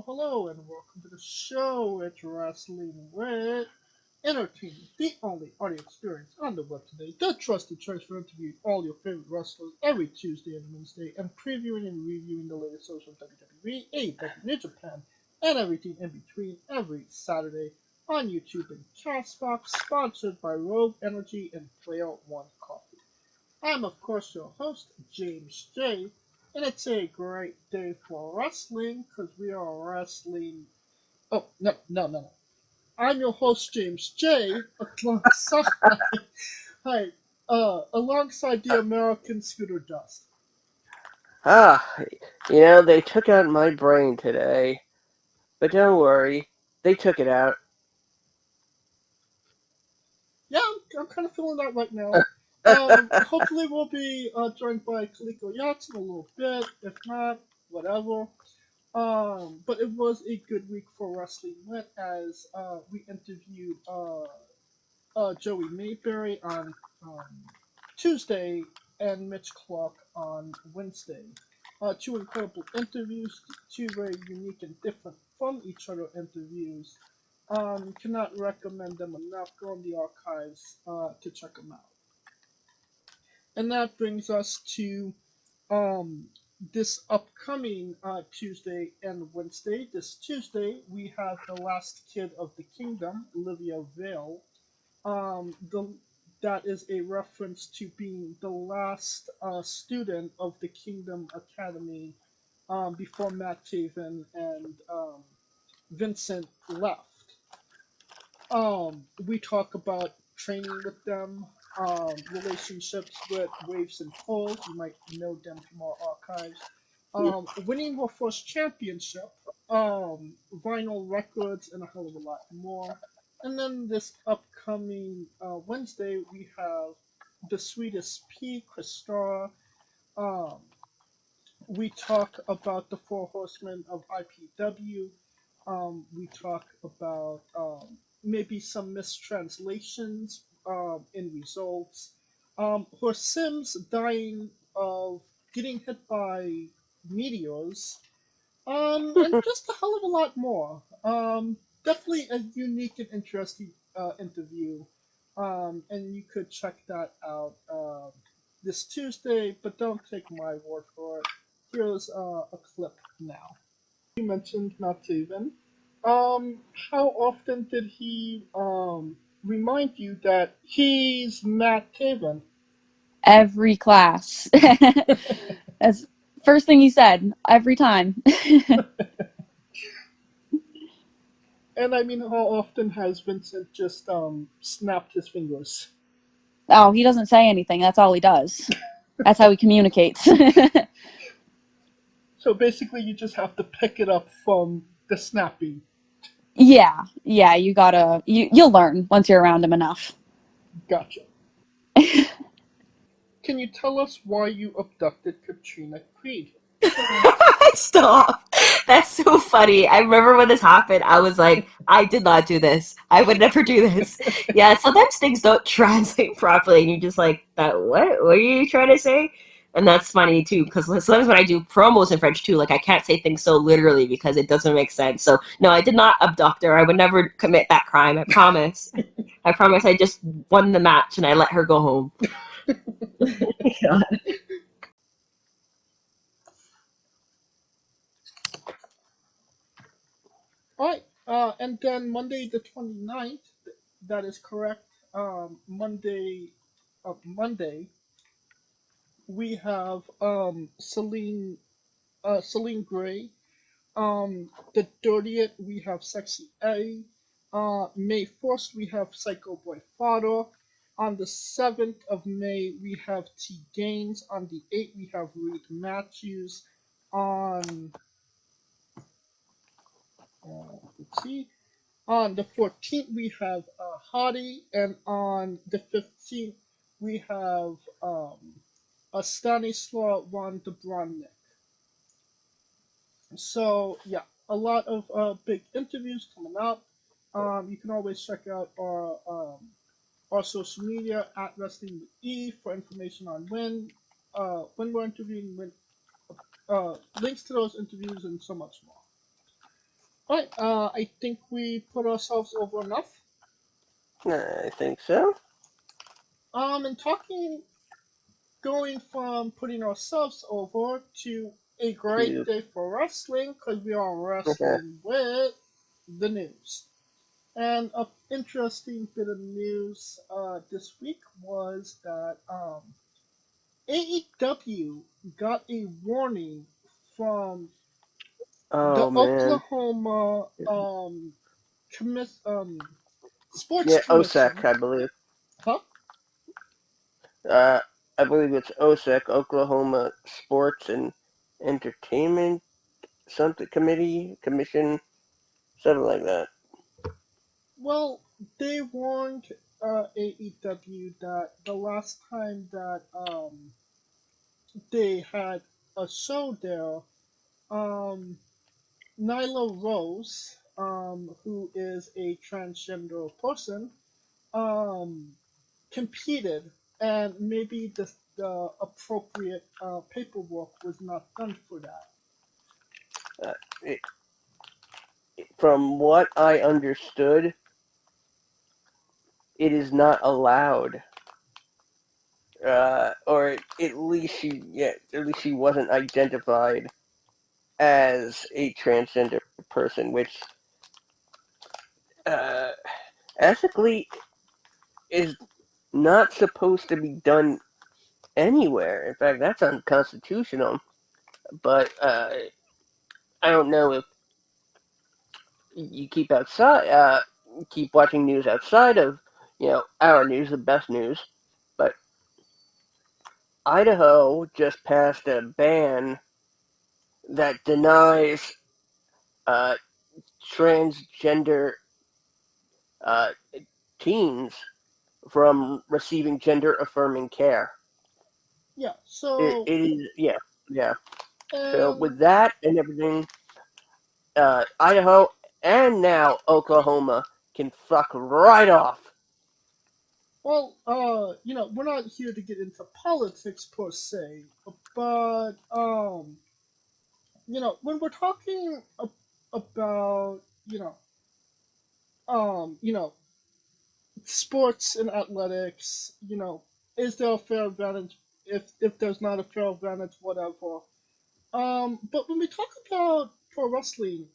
hello, and welcome to the show. It's Wrestling with Entertainment, the only audio experience on the web today. The trusted choice for interviewing all your favorite wrestlers every Tuesday and Wednesday, and previewing and reviewing the latest shows from WWE, AEW, New Japan, and everything in between every Saturday on YouTube and Castbox, sponsored by Rogue Energy and Player One Coffee. I'm, of course, your host, James J. And it's a great day for wrestling because we are wrestling. Oh, no. I'm your host, James J. Alongside, hi, alongside the American Scooter Dust. Ah, they took out my brain today. But don't worry, they took it out. Yeah, I'm kind of feeling that right now. Hopefully we'll be joined by Kaliko Yachts in a little bit. If not, whatever. But it was a good week for wrestling with as we interviewed Joey Mayberry on Tuesday and Mitch Clark on Wednesday. Two incredible interviews, two very unique and different from each other interviews. Cannot recommend them enough. Go on the archives to check them out. And that brings us to um, this upcoming Tuesday and Wednesday. This Tuesday, we have the last kid of the kingdom, Olivia Vale. That is a reference to being the last student of the Kingdom Academy before Matt Taven and Vincent left. We talk about training with them, relationships with Waves and Poles. You might know them from our archives. Winning her first championship, vinyl records, and a hell of a lot more. And then this upcoming Wednesday, we have the Sweetest Pea, Christara. Um, we talk about the Four Horsemen of IPW. We talk about maybe some mistranslations in results. Her Sims dying of getting hit by meteors. And just a hell of a lot more. Definitely a unique and interesting interview. And you could check that out this Tuesday, but don't take my word for it. Here's a clip now. You mentioned Matt Taven. How often did he remind you that he's Matt Taven? Every class. That's first thing he said every time. And I mean, how often has Vincent just snapped his fingers? Oh, he doesn't say anything. That's all he does. That's how he communicates. So basically, you just have to pick it up from the snapping. Yeah, you gotta, you'll learn once you're around him enough. Gotcha. Can you tell us why you abducted Katrina Creed? Stop. That's so funny. I remember when this happened, I was like, I did not do this. I would never do this. Yeah, sometimes things don't translate properly, and you're just like, that what? What are you trying to say? And that's funny too, because sometimes when I do promos in French too, like I can't say things so literally because it doesn't make sense. So no, I did not abduct her. I would never commit that crime. I promise. I promise. I just won the match and I let her go home. God. Alright, and then Monday the 29th, that is correct. Monday, we have Celine Gray. The 30th, we have Sexy A. May 1st, we have Psycho Boy Father. On the 7th of May, we have T Gaines. On the 8th, we have Reed Matthews. On let's see. On the 14th, we have Hottie, and on the 15th, we have Stanislaw Von Dobronik. So yeah, a lot of big interviews coming up. You can always check out our social media at Wrestling with E for information on when we're interviewing, links to those interviews, and so much more. Alright, I think we put ourselves over enough. I think so. And going from putting ourselves over to a great To day for wrestling, because we are wrestling with the news. And an interesting bit of news this week was that AEW got a warning from the oh man, Oklahoma sports yeah, OSEC, commission. I believe. Huh? Uh, I believe it's OSEC, Oklahoma Sports and Entertainment something commission, something like that. Well, they warned AEW that the last time that they had a show there, um, Nyla Rose, who is a transgender person, um, competed, and maybe the appropriate paperwork was not done for that. Uh, it, from what I understood, it is not allowed, or at least she wasn't identified as a transgender person, which uh, ethically is not supposed to be done anywhere. In fact, that's unconstitutional. But I don't know if you keep watching news outside of our news, the best news. But Idaho just passed a ban that denies uh, transgender uh, teens from receiving gender affirming care. Yeah. It is, yeah. So And with that and everything, Idaho and now Oklahoma can fuck right off. well, we're not here to get into politics per se, but when we're talking about um, you know, sports and athletics, is there a fair advantage? If there's not a fair advantage, whatever. But when we talk about pro wrestling,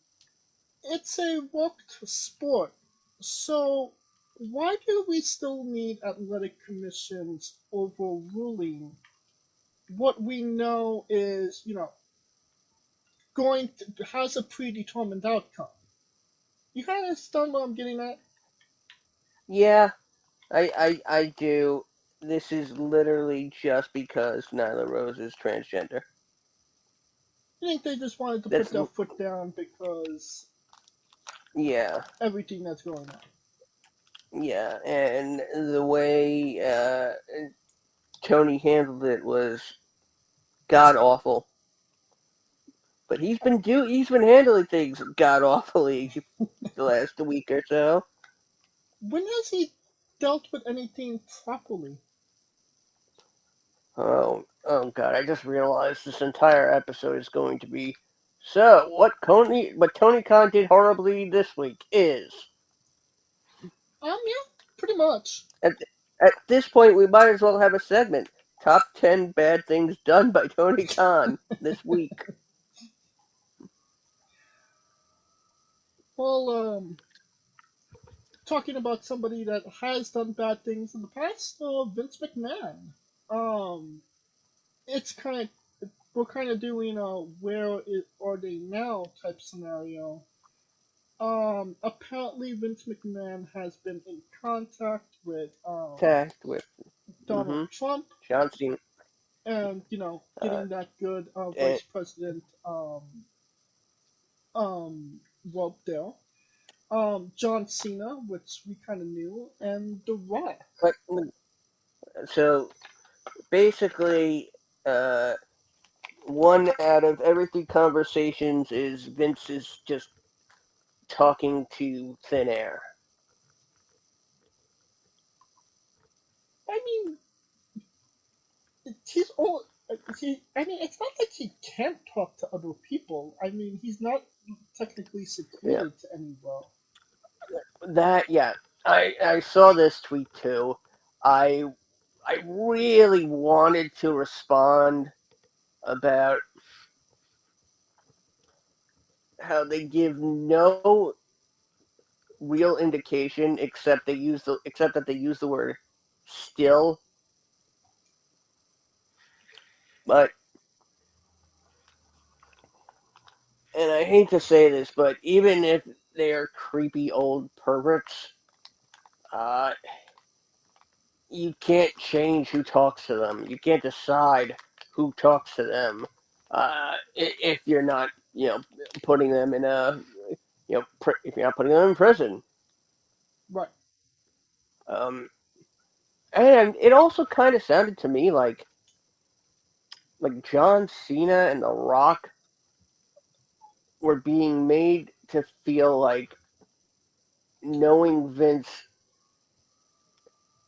it's a walked sport. So why do we still need athletic commissions overruling what we know is, has a predetermined outcome? You kind of understand what I'm getting at? Yeah, I do. This is literally just because Nyla Rose is transgender. I think they just wanted to put That's their foot down because yeah, everything that's going on. yeah, and the way Tony handled it was god awful. But he's been handling things god awfully the last week or so. When has he dealt with anything properly? Oh god! I just realized this entire episode is going to be. So what Tony Khan did horribly this week is Yeah, pretty much. at at this point we might as well have a segment: top 10 bad things done by Tony Khan this week. Well, talking about somebody that has done bad things in the past, Vince McMahon. Um, it's kind of we're kind of doing a are they now type scenario. Apparently Vince McMahon has been in contact with Tasked with Donald Trump, John Cena. and Uh, getting that good and, vice president rope there. John Cena, which we kind of knew, and The Rock. but so basically, uh, one out of every three conversations is Vince is just talking to thin air. I mean, he's all. I mean, it's not like he can't talk to other people. I mean, he's not technically Yeah, secluded to anywhere. yeah. I saw this tweet too. I I really wanted to respond about how they give no real indication except that they use the word still. But and I hate to say this, but even if they are creepy old perverts, uh, you can't change who talks to them. You can't decide who talks to them if you're not, putting them in a, if you're not putting them in prison. Right. Um, and it also kind of sounded to me like John Cena and The Rock were being made to feel like knowing Vince,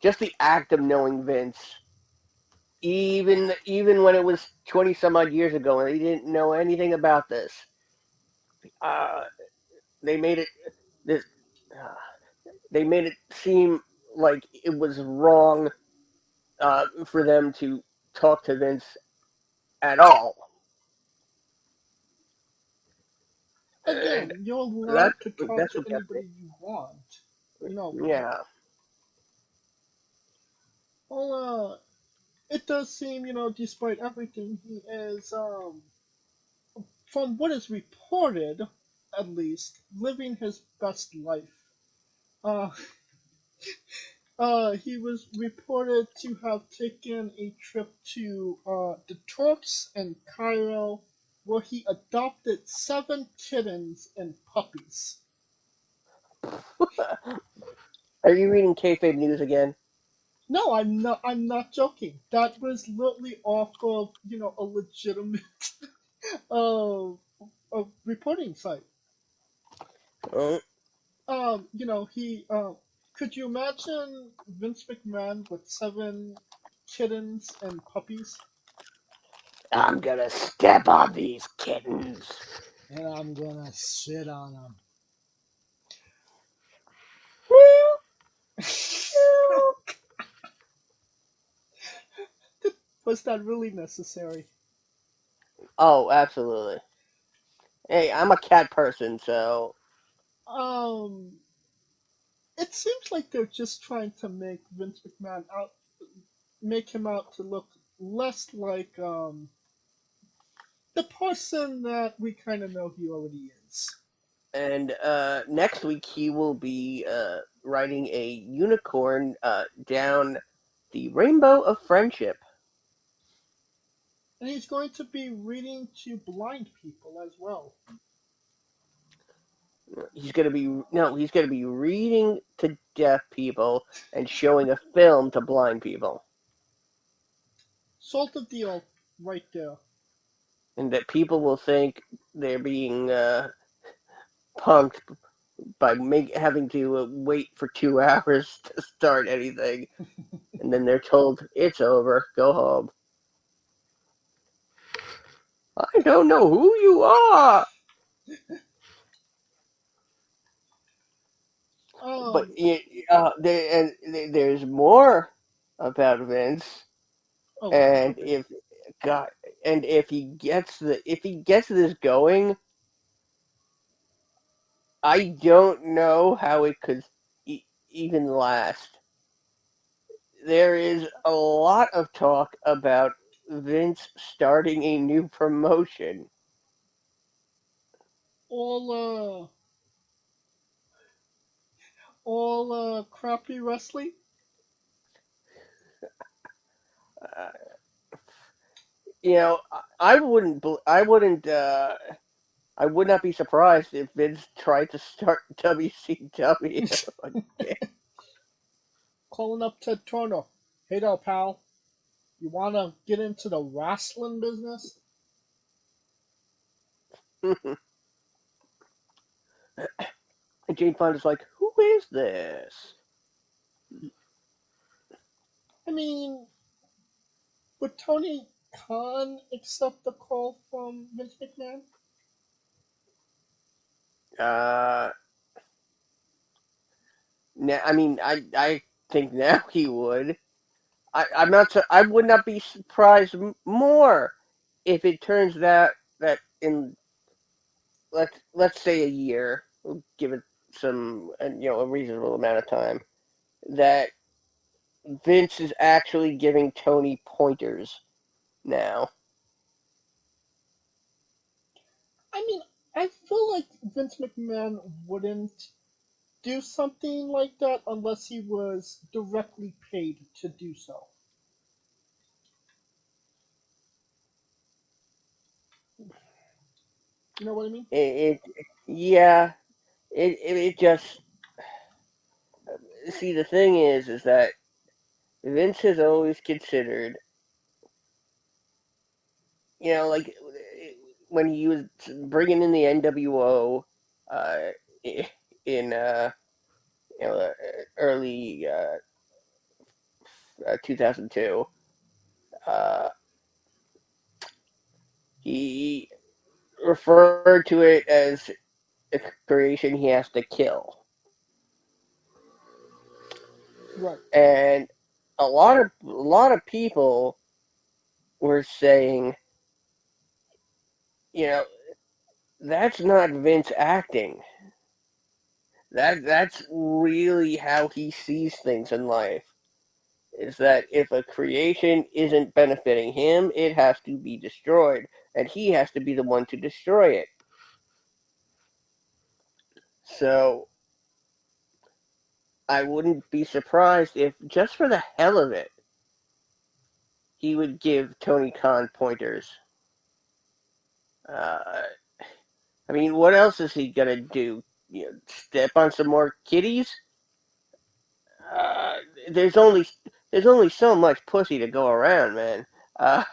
just the act of knowing Vince, even when it was 20 some odd years ago and they didn't know anything about this, uh, they made it this uh, they made it seem like it was wrong for them to talk to Vince at all. And Again, you're that's allowed to talk that's to what got me. anybody you want. You know, Yeah. well, it does seem, despite everything, he is, from what is reported, at least, living his best life. Uh, he was reported to have taken a trip to the Turks and Cairo, where he adopted 7 kittens and puppies. Are you reading kayfabe news again? No, I'm not. I'm not joking. That was literally off of a legitimate uh, reporting site. Oh, He could you imagine Vince McMahon with 7 kittens and puppies? I'm gonna step on these kittens. And I'm gonna sit on them. Was that really necessary? Oh, absolutely. Hey, I'm a cat person, so Um, it seems like they're just trying to make him out to look less like the person that we kind of know he already is. and next week he will be riding a unicorn down the rainbow of friendship. And he's going to be reading to blind people as well. He's gonna be reading to deaf people and showing a film to blind people, Salt of the earth, right there. and that people will think they're being punked by having to wait for 2 hours to start anything, and then they're told it's over, go home. I don't know who you are. But Um, there's more about Vince, oh, and okay. if God, and if he gets this going, I don't know how it could even last. There is a lot of talk about Vince starting a new promotion. All, crappy wrestling. Uh, I wouldn't. I would not be surprised if Vince tried to start WCW again. Calling up Ted Turner. Hey there, pal. You wanna get into the wrestling business? And Jane Fonda's like, "Who is this?" I mean, with Tony. Khan accept the call from Vince McMahon? Uh, now, I mean, I think now he would. I'm not. I would not be surprised more if it turns that in let's say a year, we'll give it some a reasonable amount of time, that Vince is actually giving Tony pointers now. I mean, I feel like Vince McMahon wouldn't do something like that unless he was directly paid to do so. You know what I mean? It yeah. It just see the thing is that Vince has always considered, like when he was bringing in the NWO uh, in early 2002, uh, he referred to it as a creation he has to kill, Right. and a lot of people were saying, you know, that's not Vince acting. That's really how he sees things in life. Is that if a creation isn't benefiting him, it has to be destroyed, and he has to be the one to destroy it. So I wouldn't be surprised if, just for the hell of it, he would give Tony Khan pointers. Uh, I mean, what else is he gonna do? Step on some more kitties? Uh, there's only there's only so much pussy to go around, man. Uh,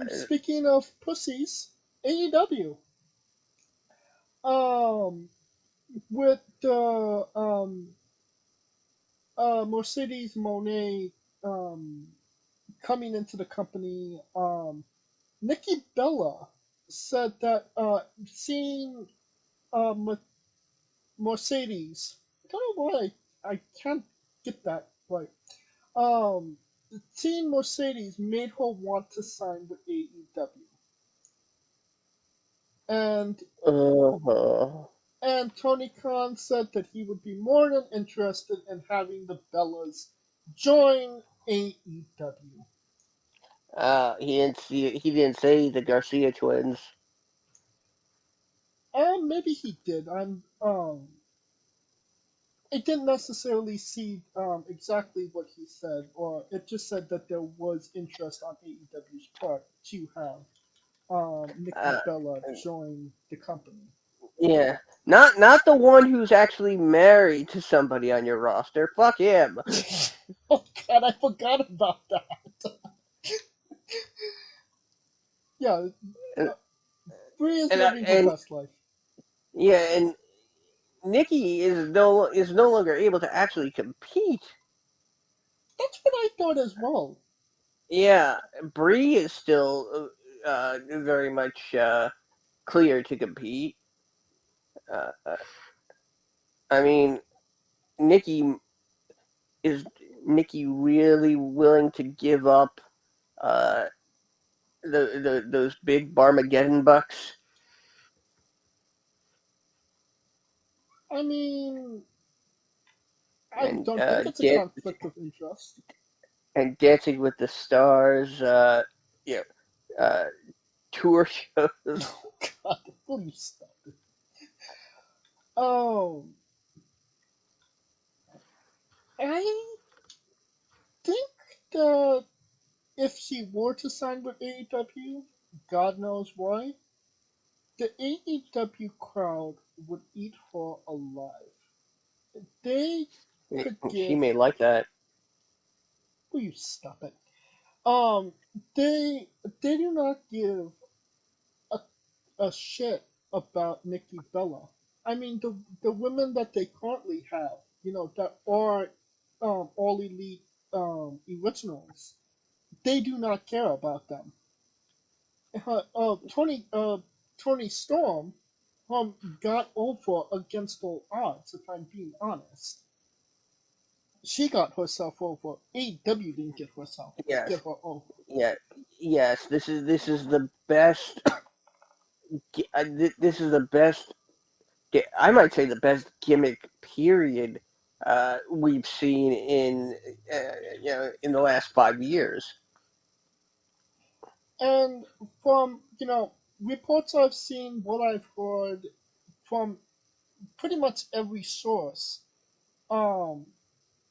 Speaking of pussies, AEW. Um, with the Mercedes Monet coming into the company, Nikki Bella said that seeing Mercedes, I don't know why I can't get that right. Um, seeing Mercedes made her want to sign with AEW, and uh, and Tony Khan said that he would be more than interested in having the Bellas join AEW. he didn't say the Garcia twins. Maybe he did. I didn't necessarily see exactly what he said, or it just said that there was interest on AEW's part to have Nikki Uh, Bella join the company. yeah, not the one who's actually married to somebody on your roster. Fuck him. Oh God, I forgot about that. Yeah, And, uh, Bree is and living her and best life. yeah, and Nikki is no longer able to actually compete. That's what I thought as well. Yeah, Bree is still very much clear to compete. Uh, I mean, Nikki is Nikki really willing to give up uh, those big Barmageddon bucks I mean, I and don't think it's a conflict of interest. Dancing with the Stars, yeah, uh, tour shows. Oh God, please stop it. Oh, I think that if she were to sign with AEW, God knows why, the AEW crowd would eat her alive. They could She give. may like that. Will you stop it? Um, they do not give a, a shit about Nikki Bella. I mean, the women that they currently have, that are All Elite originals, they do not care about them. Tony Tony Storm got over against all odds. If I'm being honest, she got herself over. AEW didn't Yes. get her over. Yeah. Yes. This is the best. This is the best. I might say the best gimmick period we've seen in in the last 5 years. And from reports I've seen, what I've heard from pretty much every source, um,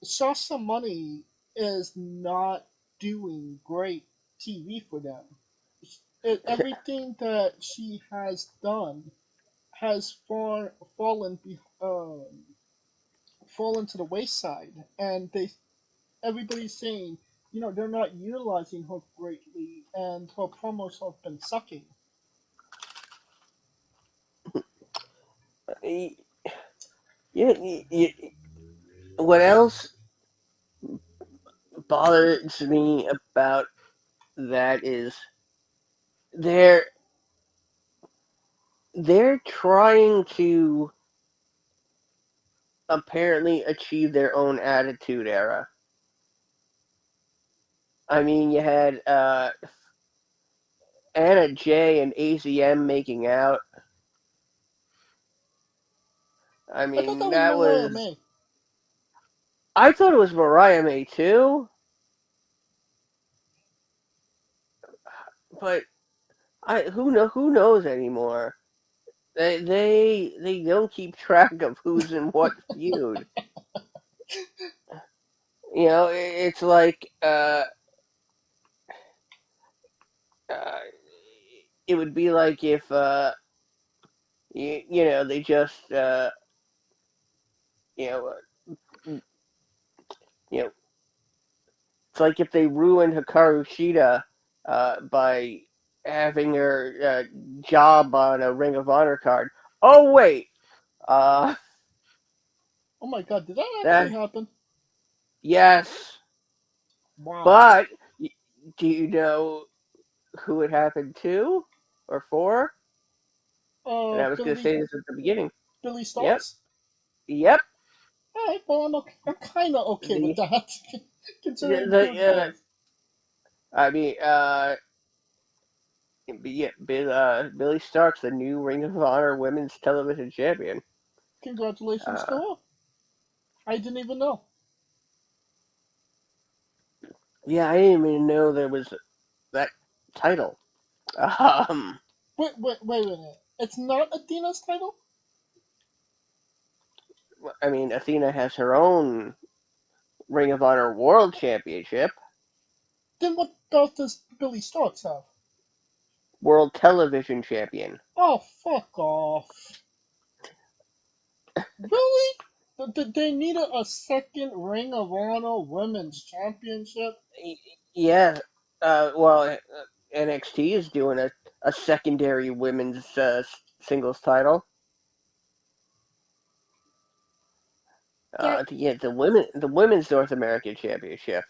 Sasha Money is not doing great TV for them. Everything that she has done has fallen to the wayside, and everybody's saying, they're not utilizing her greatly, and her promos have been sucking. Y- what else bothers me about that is they're they're trying to apparently achieve their own attitude era. I mean, you had Anna J and AZM making out. I I thought that mean, was that Mariah was. May. I thought it was Mariah May too, but who knows anymore. They don't keep track of who's in what feud. It's like uh, it would be like if they just you know you know it's like if they ruined Hikaru Shida by having her job on a Ring of Honor card. Oh wait, uh, Oh my god, did that actually that happen? yes, Wow. but do you know who it happened to or for? And I was going to Billy say this at the beginning. Billy Yep, Starks? yep. Alright, well, I'm kind of okay with The that, considering who it the was. I mean yeah, Billy Starks, the new Ring of Honor Women's Television Champion. Congratulations to Uh, her. I didn't even know. yeah, I didn't even know there was that title. Um, Wait a minute. It's not Athena's title? I mean, Athena has her own Ring of Honor World Championship, Then what belt does Billy Starks have? World Television Champion. Oh, fuck off. Really? They needed a second Ring of Honor Women's Championship? Yeah, well, NXT is doing a secondary women's singles title. That The women's North American Championship.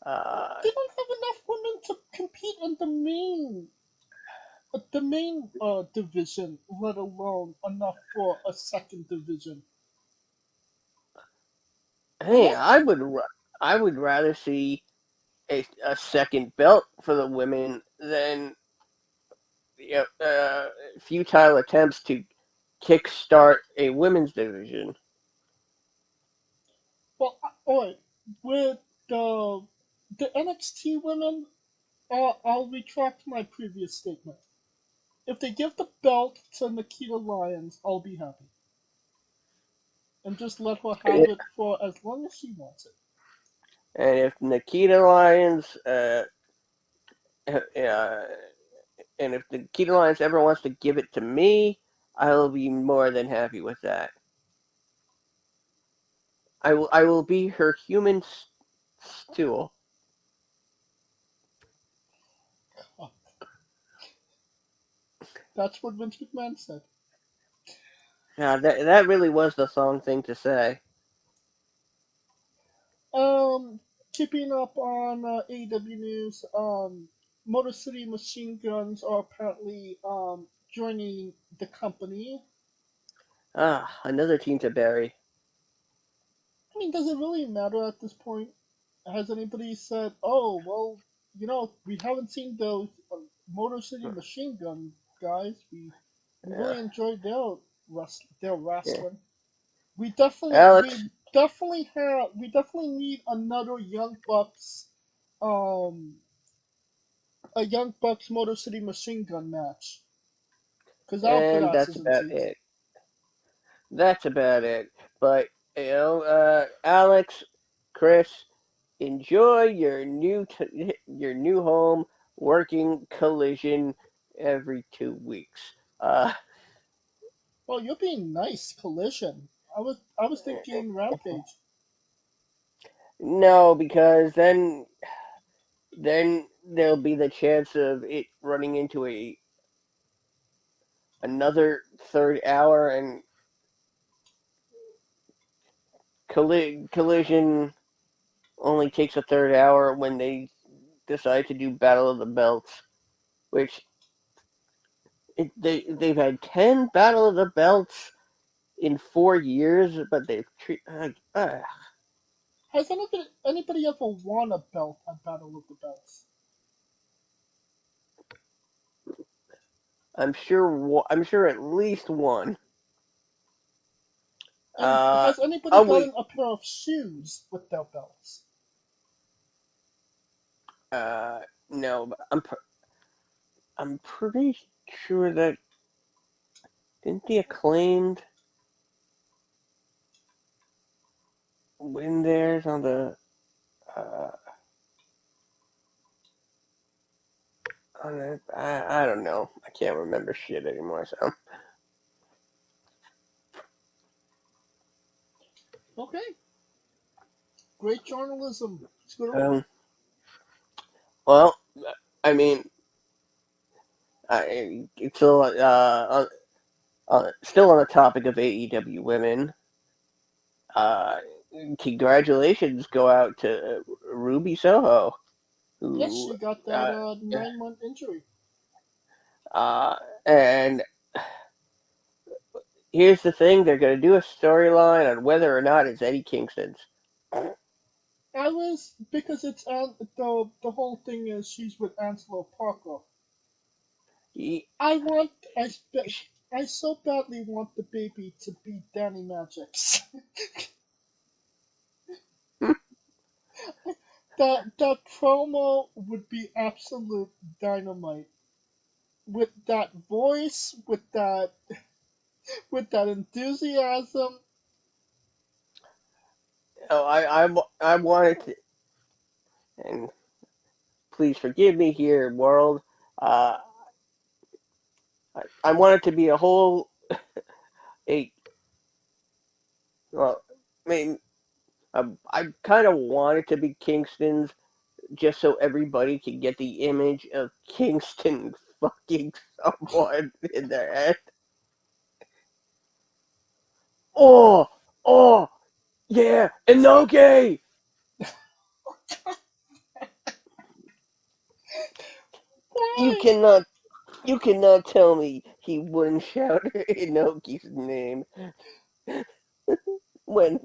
Uh, they don't have enough women to compete in the main division, let alone enough for a second division. hey, Unless, I would rather see a second belt for the women than futile attempts to kickstart a women's division. well, alright, with the NXT women, I'll retract my previous statement. If they give the belt to Nikita Lyons, I'll be happy. And just let her have it for as long as she wants it. And if Nikita Lyons, and if Nikita Lyons ever wants to give it to me, I will be more than happy with that. I will be her human stool. That's what Vince McMahon said. That really was the song thing to say. Um, Keeping up on AEW news, Motor City Machine Guns are apparently joining the company. Another team to bury. I mean, does it really matter at this point? Has anybody said, "Oh, well, we haven't seen those Motor City Machine Gun guys. We Yeah, really enjoyed their yeah. wrestling. Alex, We definitely need another um Young Bucks Motor City Machine Gun match because our good and ass that's isn't about seats. it. That's about it. But Alex, Chris, enjoy your new home working Collision every 2 weeks. Well, you're being nice, Collision. I was thinking Rampage. No, because then there'll be the chance of it running into another third hour, and Collision only takes a third hour when they decide to do Battle of the Belts, which they've had 10 Battle of the Belts in 4 years, but they've Has anybody ever won a belt at Battle of the Belts? I'm sure at least one. And has anybody Oh wait, gotten a pair of shoes with their belts? uh, no, but I'm pretty sure that didn't the Acclaimed win theirs on the uh, I don't know. I can't remember shit anymore. So Okay, great journalism. It's good on. um, well, I mean, it's still on the topic of AEW women. Uh, Congratulations go out to Ruby Soho, Yes, who she got that uh, 9-month injury. uh, and here's the thing: they're going to do a storyline on whether or not it's Eddie Kingston's. I was because the whole thing is she's with Angelo Parker. He, I want I so badly want the baby to be Danny Magic's. That promo would be absolute dynamite. With that voice, with that enthusiasm. oh, I wanted to, and please forgive me here, world. Uh, I want it to be a whole a well, I mean, I kind of want it to be Kingston's just so everybody can get the image of Kingston fucking someone in their head. Oh, oh, yeah, Inoki! You Why? cannot, you cannot tell me he wouldn't shout Inoki's name when,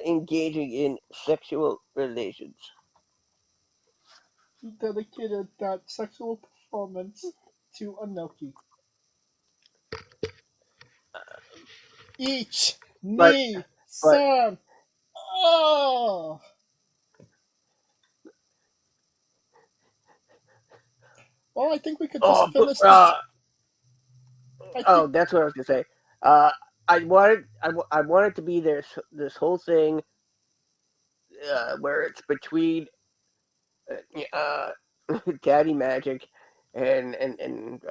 engaging in sexual relations. He dedicated that sexual performance to Anoki. Each But, knee, but, San. Oh. Well, I think we could just oh, finish this. I think that's what I was gonna say. Uh, I wanted to be this whole thing where it's between uh, Daddy Magic and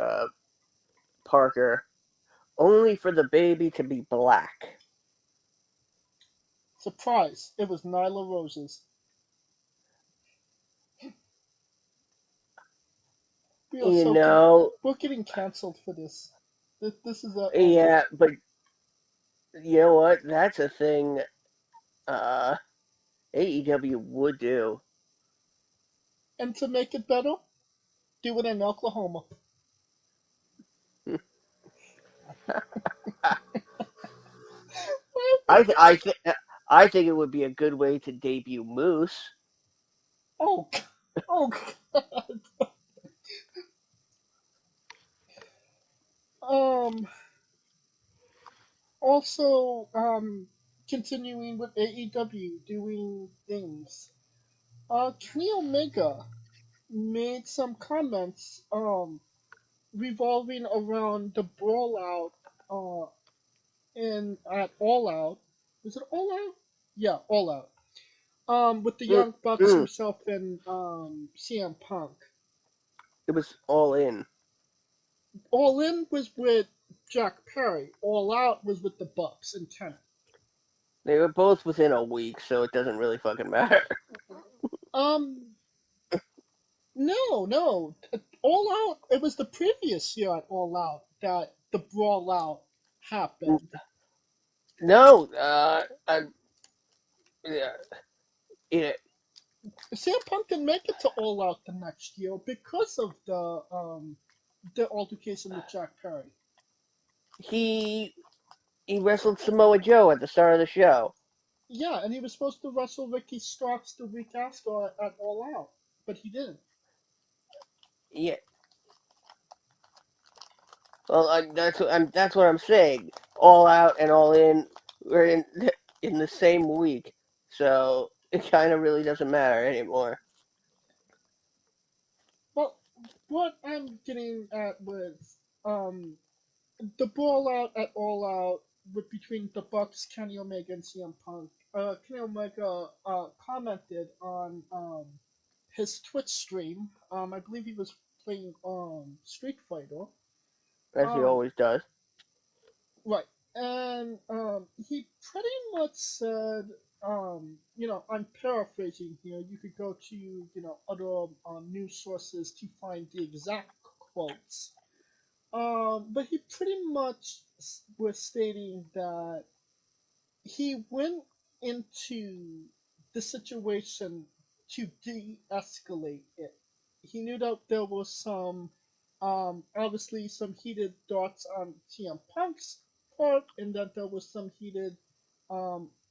Parker, only for the baby to be black. surprise. It was Nyla Rose's. We are You so know, we're getting canceled for this. This is a yeah, but you know what? That's a thing. Uh, AEW would do. And to make it better, do it in Oklahoma. I think it would be a good way to debut Moose. Oh, oh God. Also, continuing with AEW doing things. Kenny Omega made some comments, revolving around the brawl out, in at All Out. Was it All Out? Yeah, All Out. With the Mm, Young Bucks mm. himself and CM Punk. It was All In. All In was with Jack Perry. All Out was with the Bucks and Kenny. They were both within a week, so it doesn't really fucking matter. Um, no. All Out. It was the previous year at All Out that the Brawl Out happened. No, yeah, yeah, CM Punk didn't make it to All Out the next year because of the altercation with Jack Perry. he wrestled Samoa Joe at the start of the show. Yeah, and he was supposed to wrestle Ricky Starks the week after at All Out, but he didn't. Yeah, well, that's what I'm saying. All Out and All In were in the same week, so it kind of really doesn't matter anymore. Well, what I'm getting at was the Brawl Out at All Out with between the Bucks, Kenny Omega, and CM Punk. Kenny Omega commented on his Twitch stream. I believe he was playing Street Fighter. As he Um, always does. right, and he pretty much said, I'm paraphrasing here. You could go to other news sources to find the exact quotes. But he pretty much was stating that he went into the situation to de-escalate it. He knew that there was some, obviously some heated thoughts on CM Punk's part, and that there was some heated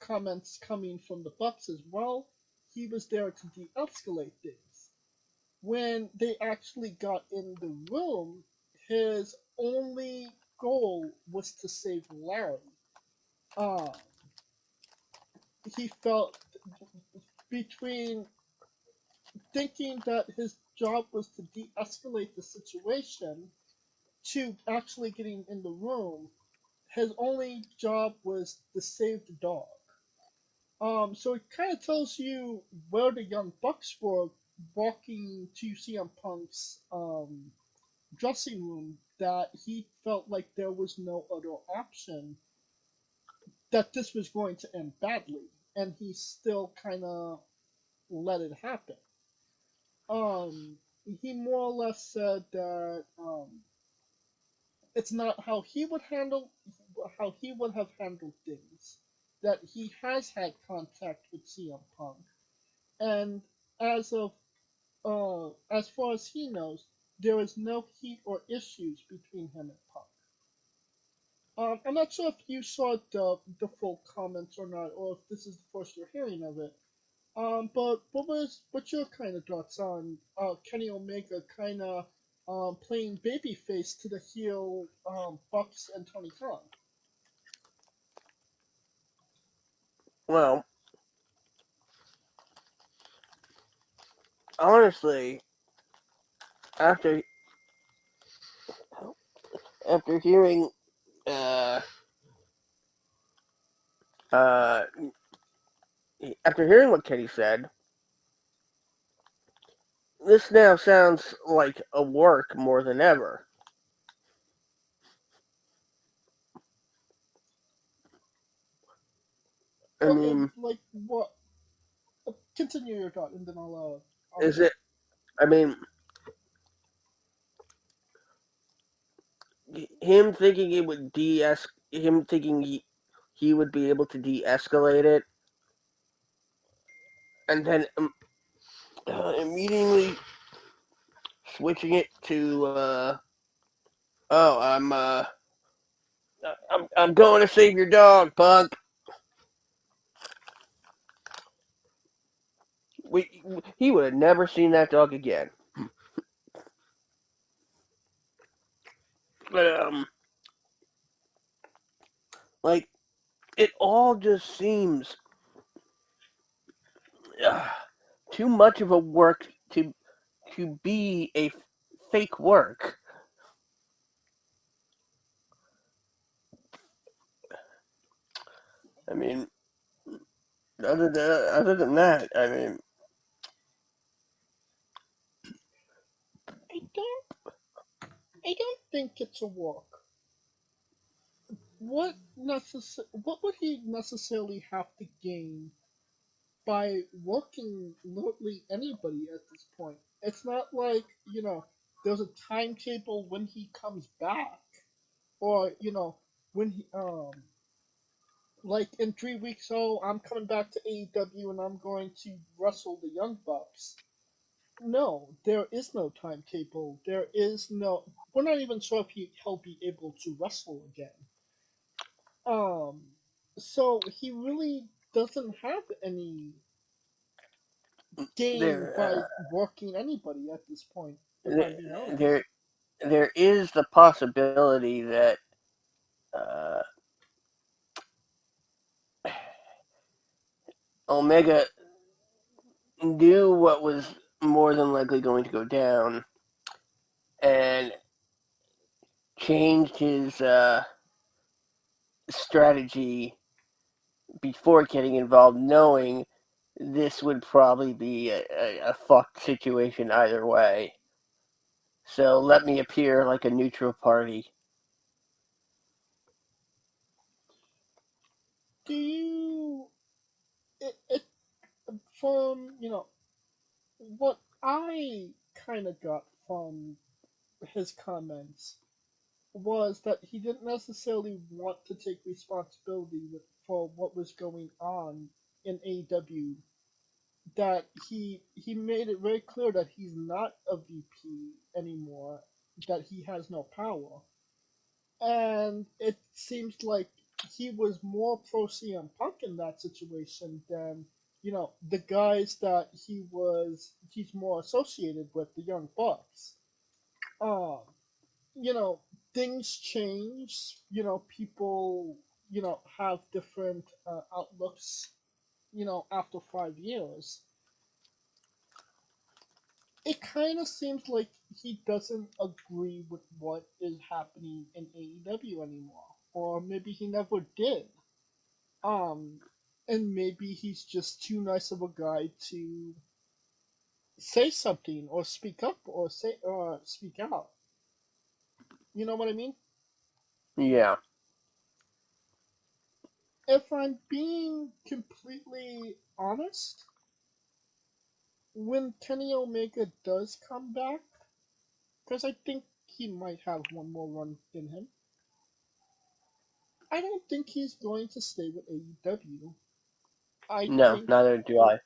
comments coming from the Bucks as well. He was there to de-escalate things. When they actually got in the room, his only goal was to save Larry. Um, he felt between thinking that his job was to de-escalate the situation to actually getting in the room, his only job was to save the dog. So it kind of tells you where the Young Bucks were walking to CM Punk's dressing room, that he felt like there was no other option, that this was going to end badly, and he still kind of let it happen. Um, he more or less said that it's not how he would have handled things. That he has had contact with CM Punk, and as of as far as he knows, there is no heat or issues between him and Punk. I'm not sure if you saw the full comments or not, or if this is the first you're hearing of it. But what's your kind of thoughts on Kenny Omega kind of playing babyface to the heel Bucks and Tony Khan? Well, honestly, after after hearing uh, uh, after hearing what Kenny said, this now sounds like a work more than ever. I Okay, mean, like what? Continue your thought, and then I'll is say. it? I mean, him thinking it would him thinking he would be able to de-escalate it. and then immediately switching it to oh, I'm going to save your dog, punk. He would have never seen that dog again. But like it all just seems too much of a work to be a fake work. I mean, other than that, I mean, I don't I don't think it's a walk. What would he necessarily have to gain by working literally anybody at this point? It's not like, there's a timetable when he comes back, or, when he like in 3 weeks, oh, I'm coming back to AEW and I'm going to wrestle the Young Bucks. No, there is no timetable. There is no. We're not even sure if he'll be able to wrestle again. Um, so he really doesn't have any gain by there working anybody at this point. If there I'm being honest. there there is the possibility that uh, Omega knew what was more than likely going to go down and changed his strategy before getting involved, knowing this would probably be a fucked situation either way. So let me appear like a neutral party. Do you? It from what I kind of got from his comments was that he didn't necessarily want to take responsibility for what was going on in AEW. That he made it very clear that he's not a VP anymore. That he has no power, and it seems like he was more pro CM Punk in that situation than the guys that he's more associated with, the Young Bucks. Um, you know, things change. People have different outlooks. After 5 years, it kind of seems like he doesn't agree with what is happening in AEW anymore, or maybe he never did. Um, and maybe he's just too nice of a guy to say something or speak up or speak out. You know what I mean? Yeah. If I'm being completely honest, when Kenny Omega does come back, because I think he might have one more run in him, I don't think he's going to stay with AEW. I No, think neither do I.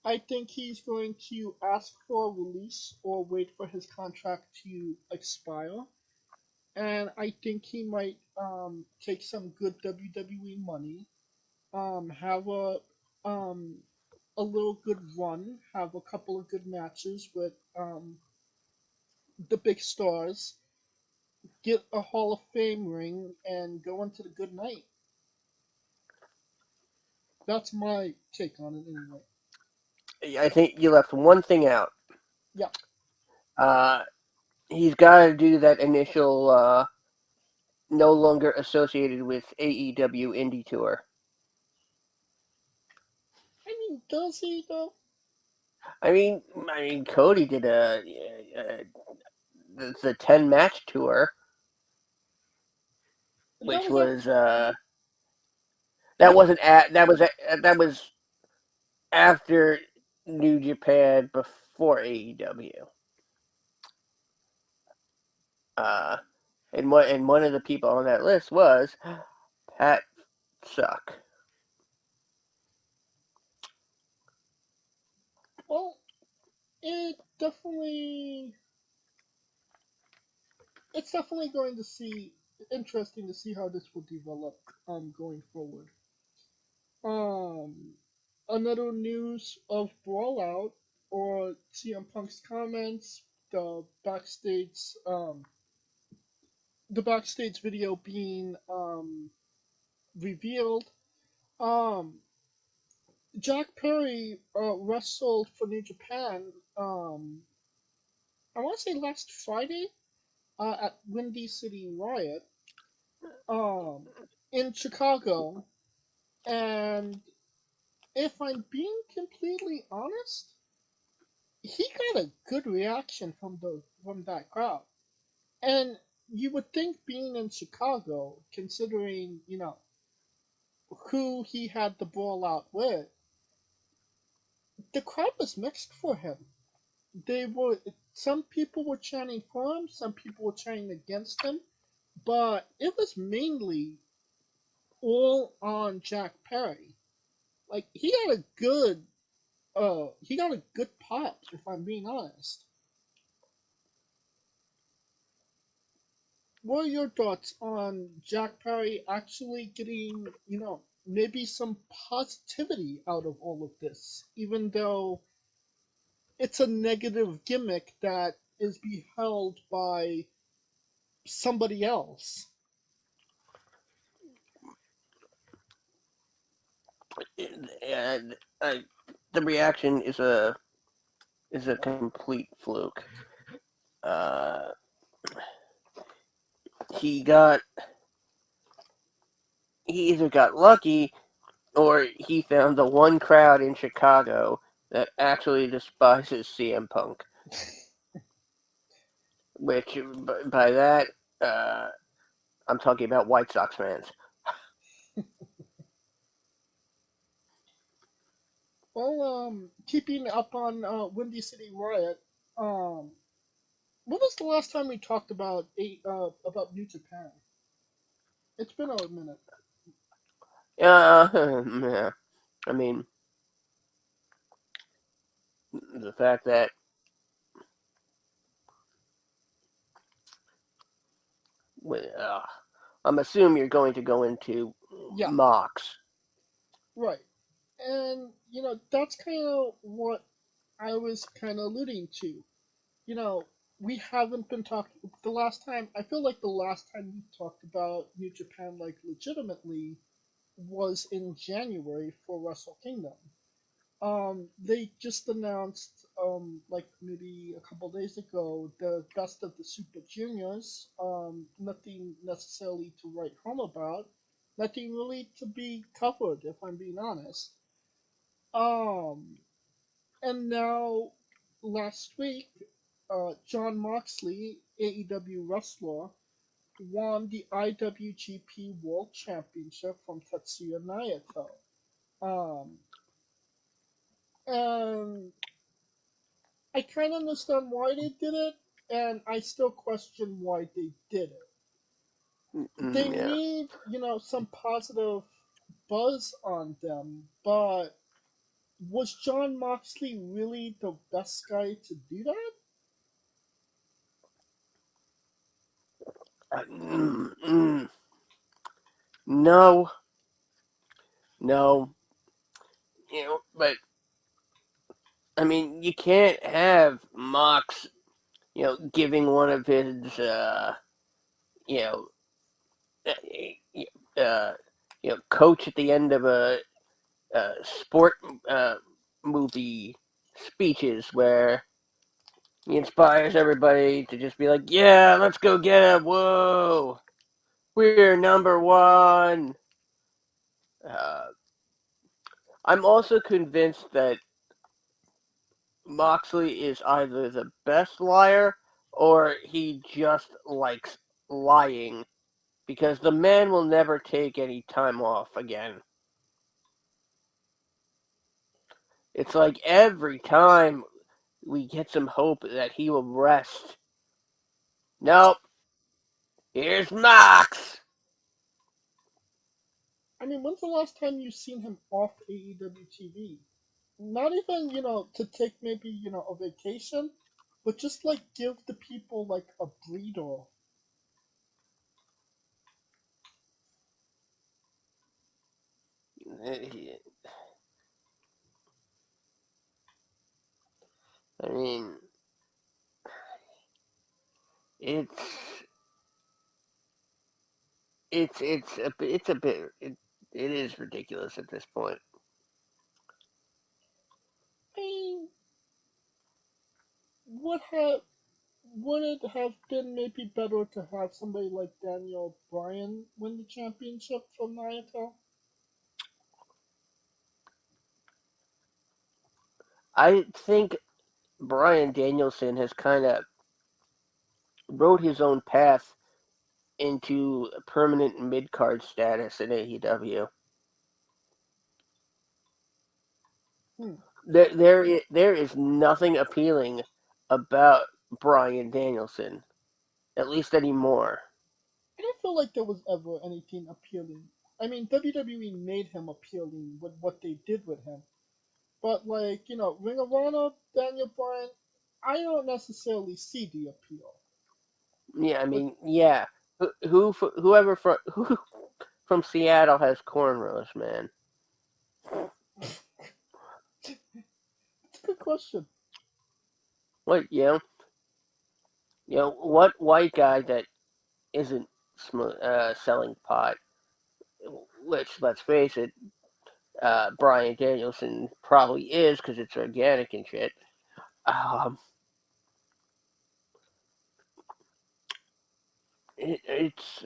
I think he's going to ask for a release or wait for his contract to expire, and I think he might take some good WWE money, have um a little good run, have a couple of good matches with the big stars, get a Hall of Fame ring, and go into the good night. That's my take on it anyway. I think you left one thing out. Yeah, Uh, he's got to do that initial no longer associated with AEW Indie Tour. I mean, does he though? Cody did the 10 match tour, That which was a was that that was after New Japan before AEW. Uh, and one of the people on that list was Pat Suck. Well, it definitely it's definitely going to see interesting to see how this will develop going forward. Um, Another news of Brawl out or CM Punk's comments, the backstage video being revealed. Um, Jack Perry wrestled for New Japan. I want to say last Friday at Windy City Riot um, in Chicago, and if I'm being completely honest, he got a good reaction from that crowd. And you would think being in Chicago, considering who he had the brawl out with, the crowd was mixed for him. They were Some people were chanting for him, some people were chanting against him, but it was mainly all on Jack Perry. Like he got a good pop, if I'm being honest. What are your thoughts on Jack Perry actually getting, maybe some positivity out of all of this, even though it's a negative gimmick that is beheld by somebody else? And the reaction is a complete fluke. Uh, he got he either got lucky or he found the one crowd in Chicago that actually despises CM Punk. Which by that uh, I'm talking about White Sox fans. Well, keeping up on Windy City Riot, um, when was the last time we talked about New Japan? It's been a minute. Yeah, I mean the fact that uh, I'm assuming you're going to go into Yeah, Mox. right. And that's kind of what I was kind of alluding to. You know, we haven't been talking. The last time I feel like the last time we talked about New Japan like legitimately was in January for Wrestle Kingdom. They just announced, like maybe a couple days ago, the best of the Super Juniors. Nothing necessarily to write home about. Nothing really to be covered, if I'm being honest. Um, and now, last week, John Moxley, AEW wrestler, won the IWGP World Championship from Tetsuya Naito. Um, and I kind of understand why they did it, and I still question why they did it. They Yeah. need, some positive buzz on them, but was John Moxley really the best guy to do that? Mm, mm, no, no, but I mean, you can't have Mox, giving one of his, you know, uh, coach at the end of a sport uh, movie speeches where he inspires everybody to just be like, "Yeah, let's go get it! Whoa, we're number one." Uh, I'm also convinced that Moxley is either the best liar or he just likes lying because the man will never take any time off again. It's like every time we get some hope that he will rest. Nope, here's Mox. I mean, when's the last time you've seen him off AEW TV? not even, to take maybe, a vacation, but just like give the people like a breather. I mean, it's it's a bit it is ridiculous at this point. I mean, would have would it have been maybe better to have somebody like Daniel Bryan win the championship from Naito? I think Bryan Danielson has kind of wrote his own path into permanent mid card status in AEW. Hmm. There is nothing appealing about Bryan Danielson, at least anymore. I don't feel like there was ever anything appealing. I mean, WWE made him appealing with what they did with him. But like, Ring of Honor, Daniel Bryan, I don't necessarily see the appeal. Yeah, I But mean, yeah. Whoever from Seattle has cornrows, man. it's a good question. What what white guy that isn't selling pot? Which, let's face it, Bryan Danielson probably is because it's organic and shit. Um, it's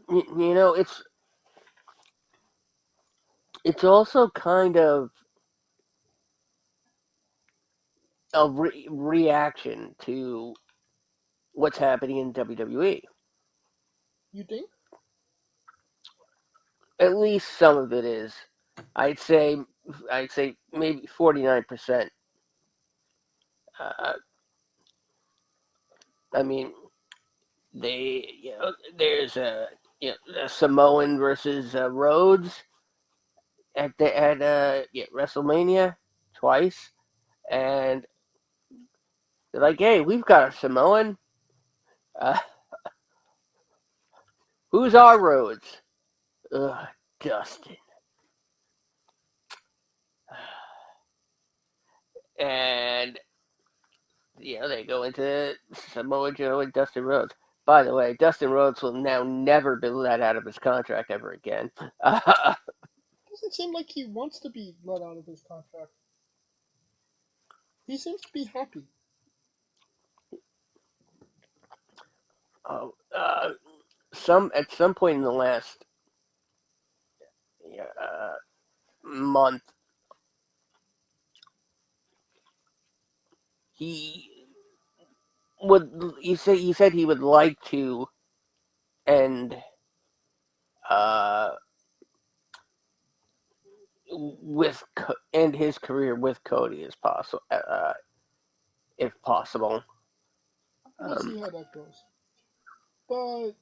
you know it's also kind of a reaction to what's happening in WWE. You think? At least some of it is. I'd say I'd say maybe 49%. Uh, I mean, there's a Samoan versus Rhodes at WrestleMania twice, and they're like, "Hey, we've got a Samoan. Uh, who's our Rhodes?" Ugh, Dustin. And they go into Samoa Joe and Dustin Rhodes. By the way, Dustin Rhodes will now never be let out of his contract ever again. Doesn't seem like he wants to be let out of his contract. He seems to be happy. Oh, at some point in the last month, he he said he would like to end uh end his career with Cody as possible, if possible. We'll see how that goes. But,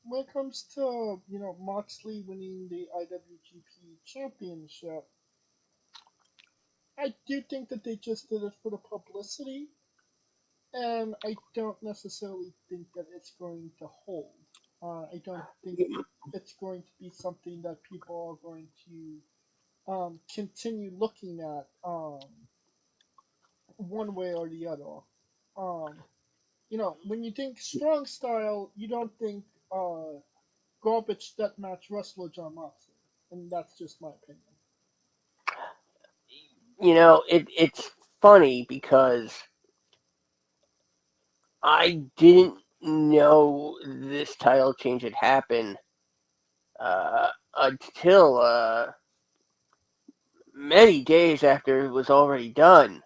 when it comes to, Moxley winning the IWGP Championship, I do think that they just did it for the publicity, and I don't necessarily think that it's going to hold. I don't think it's going to be something that people are going to continue looking at one way or the other. Um, when you think strong style, you don't think garbage deathmatch wrestler John Moxley, and that's just my opinion. It's funny because I didn't know this title change had happened until many days after it was already done.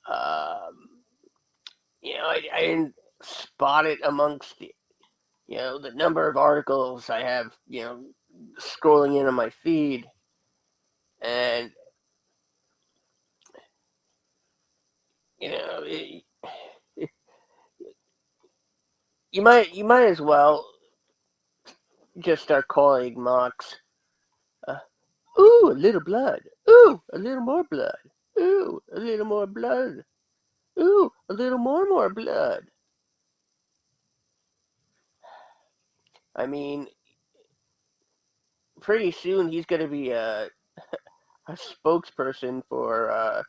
Um, I didn't spot it amongst the number of articles I have, scrolling in on my feed, and you know, it, you might as well just start calling Mox, ooh, a little blood. Ooh, a little more blood. Ooh, a little more blood. Ooh, a little more blood. I mean, pretty soon he's going to be a spokesperson for a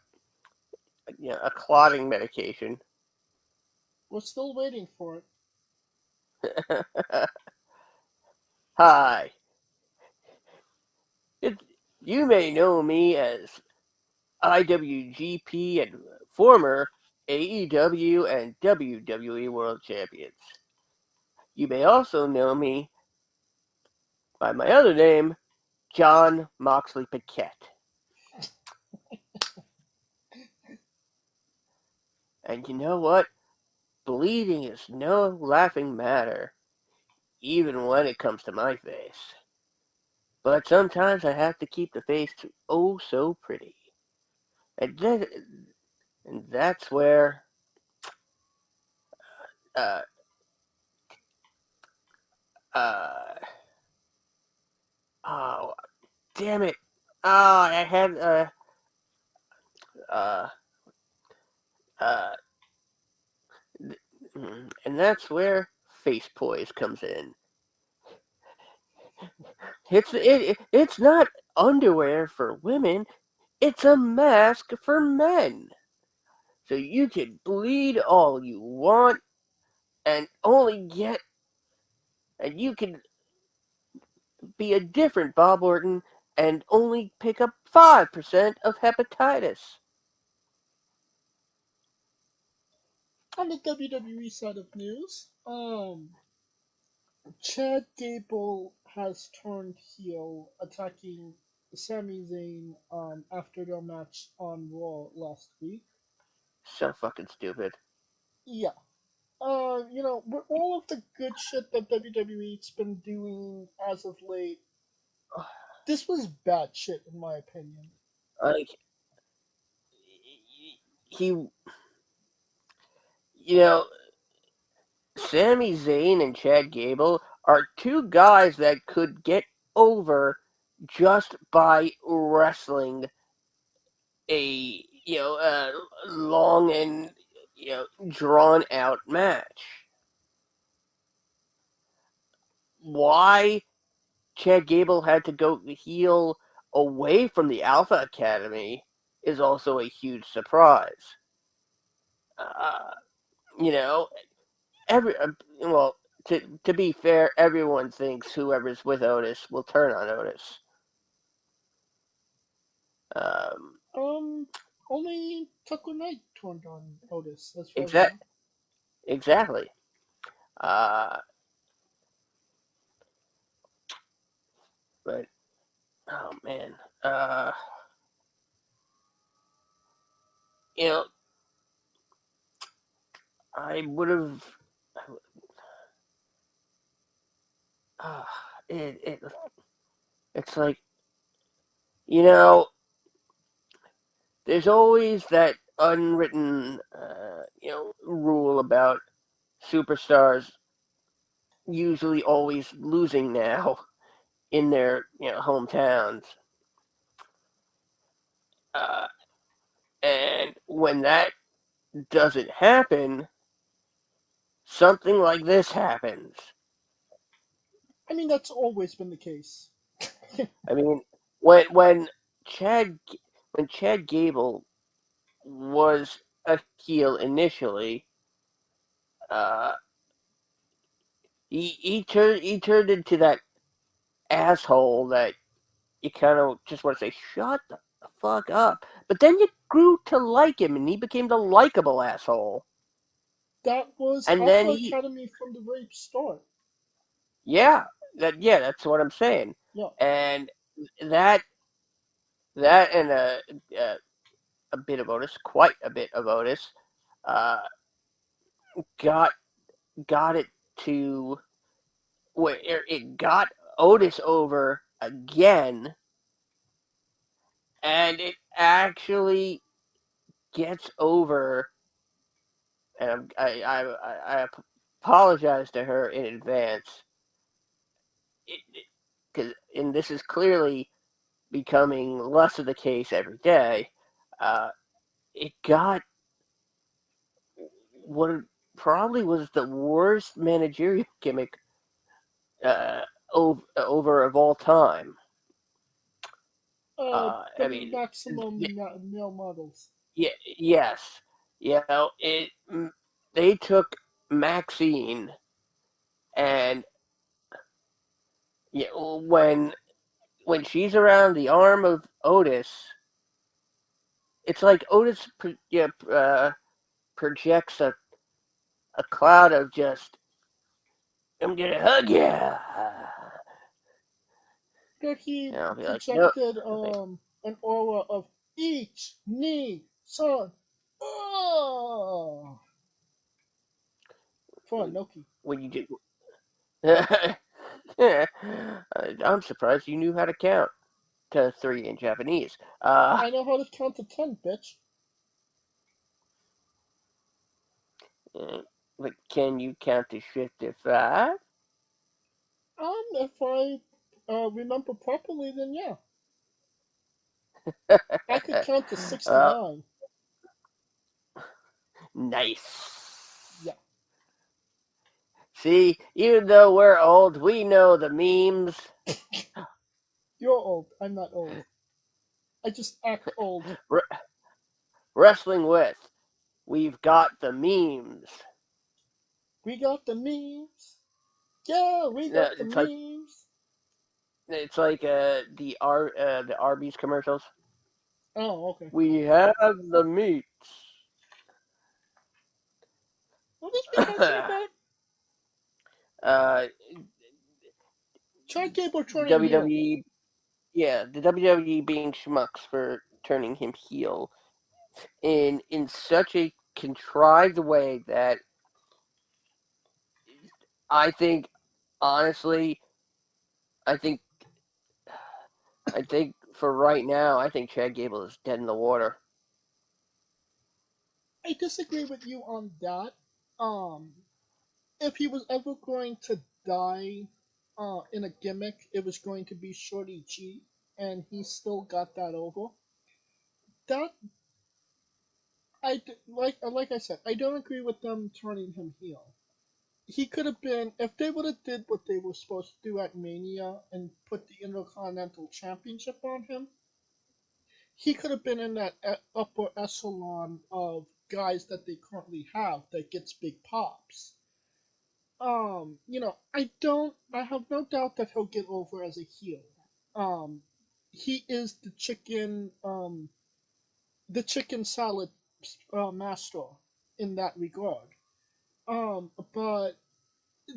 clotting medication. We're still waiting for it. Hi. You may know me as IWGP and former AEW and WWE World Champions. You may also know me by my other name, John Moxley Paquette. And you know what? Bleeding is no laughing matter, even when it comes to my face. But sometimes I have to keep the face oh so pretty. And, that's where uh uh oh damn it. Oh, I had uh uh and that's where face poise comes in. It's not underwear for women, it's a mask for men. So you can bleed all you want and you can be a different Bob Orton and only pick up 5% of hepatitis. On the WWE side of news, Chad Gable has turned heel, attacking Sami Zayn after their match on Raw last week. So fucking stupid. Yeah. With all of the good shit that WWE's been doing as of late, this was bad shit in my opinion. Like, he, you know, Sami Zayn and Chad Gable are two guys that could get over just by wrestling a long and drawn out match. Why Chad Gable had to go heel away from the Alpha Academy is also a huge surprise. Uh, you know, well, to be fair, everyone thinks whoever's with Otis will turn on Otis. Um, Only Tucker Knight turned on Otis, as far as I exact, know. exactly. Uh, but oh man, uh, you know, I would have. Uh, it, it it's like you know, there's always that unwritten rule about superstars usually always losing now in their hometowns. Uh, and when that doesn't happen, something like this happens. I mean, that's always been the case. I mean, when Chad when Chad Gable was a heel initially, uh, he turned into that asshole that you kind of just want to say, shut the fuck up. But then you grew to like him, and he became the likable asshole. That was And then Alpha he, Academy from the very start. yeah, that's what I'm saying. Yeah. And that that and a bit of Otis, quite a bit of Otis, uh, got got it to where it got Otis over again, and it actually gets over. And I apologize to her in advance. and this is clearly becoming less of the case every day. It got what probably was the worst managerial gimmick over of all time. The I mean, maximum male models. yeah, yes, they took Maxine, and when she's around the arm of Otis, it's like Otis projects a cloud of just, I'm gonna hug you. But he And I'll be like, no. projected an aura of each knee son. Oh, for Noki. When you do. I'm surprised you knew how to count to 3 in Japanese. I know how to count to 10, bitch. But can you count to 55? If I remember properly, then yeah. I could count to uh, 69. nice. Yeah. See, even though we're old, we know the memes. You're old. I'm not old. I just act old. Wrestling with, we've got the memes. We got the memes. Yeah, we got the memes. It's like the Arby's commercials. Oh, okay. We have the meats. What was we talking about? Chad Gable turning heel. WWE, yeah, the WWE being schmucks for turning him heel in such a contrived way that I think, honestly, I think for right now, I think Chad Gable is dead in the water. I disagree with you on that. If he was ever going to die in a gimmick, it was going to be Shorty G, and he still got that over. That like I said, I don't agree with them turning him heel. He could have been, if they would have did what they were supposed to do at Mania and put the Intercontinental Championship on him, he could have been in that upper echelon of guys that they currently have that gets big pops. I have no doubt that he'll get over as a heel. Um, he is the chicken salad master in that regard. But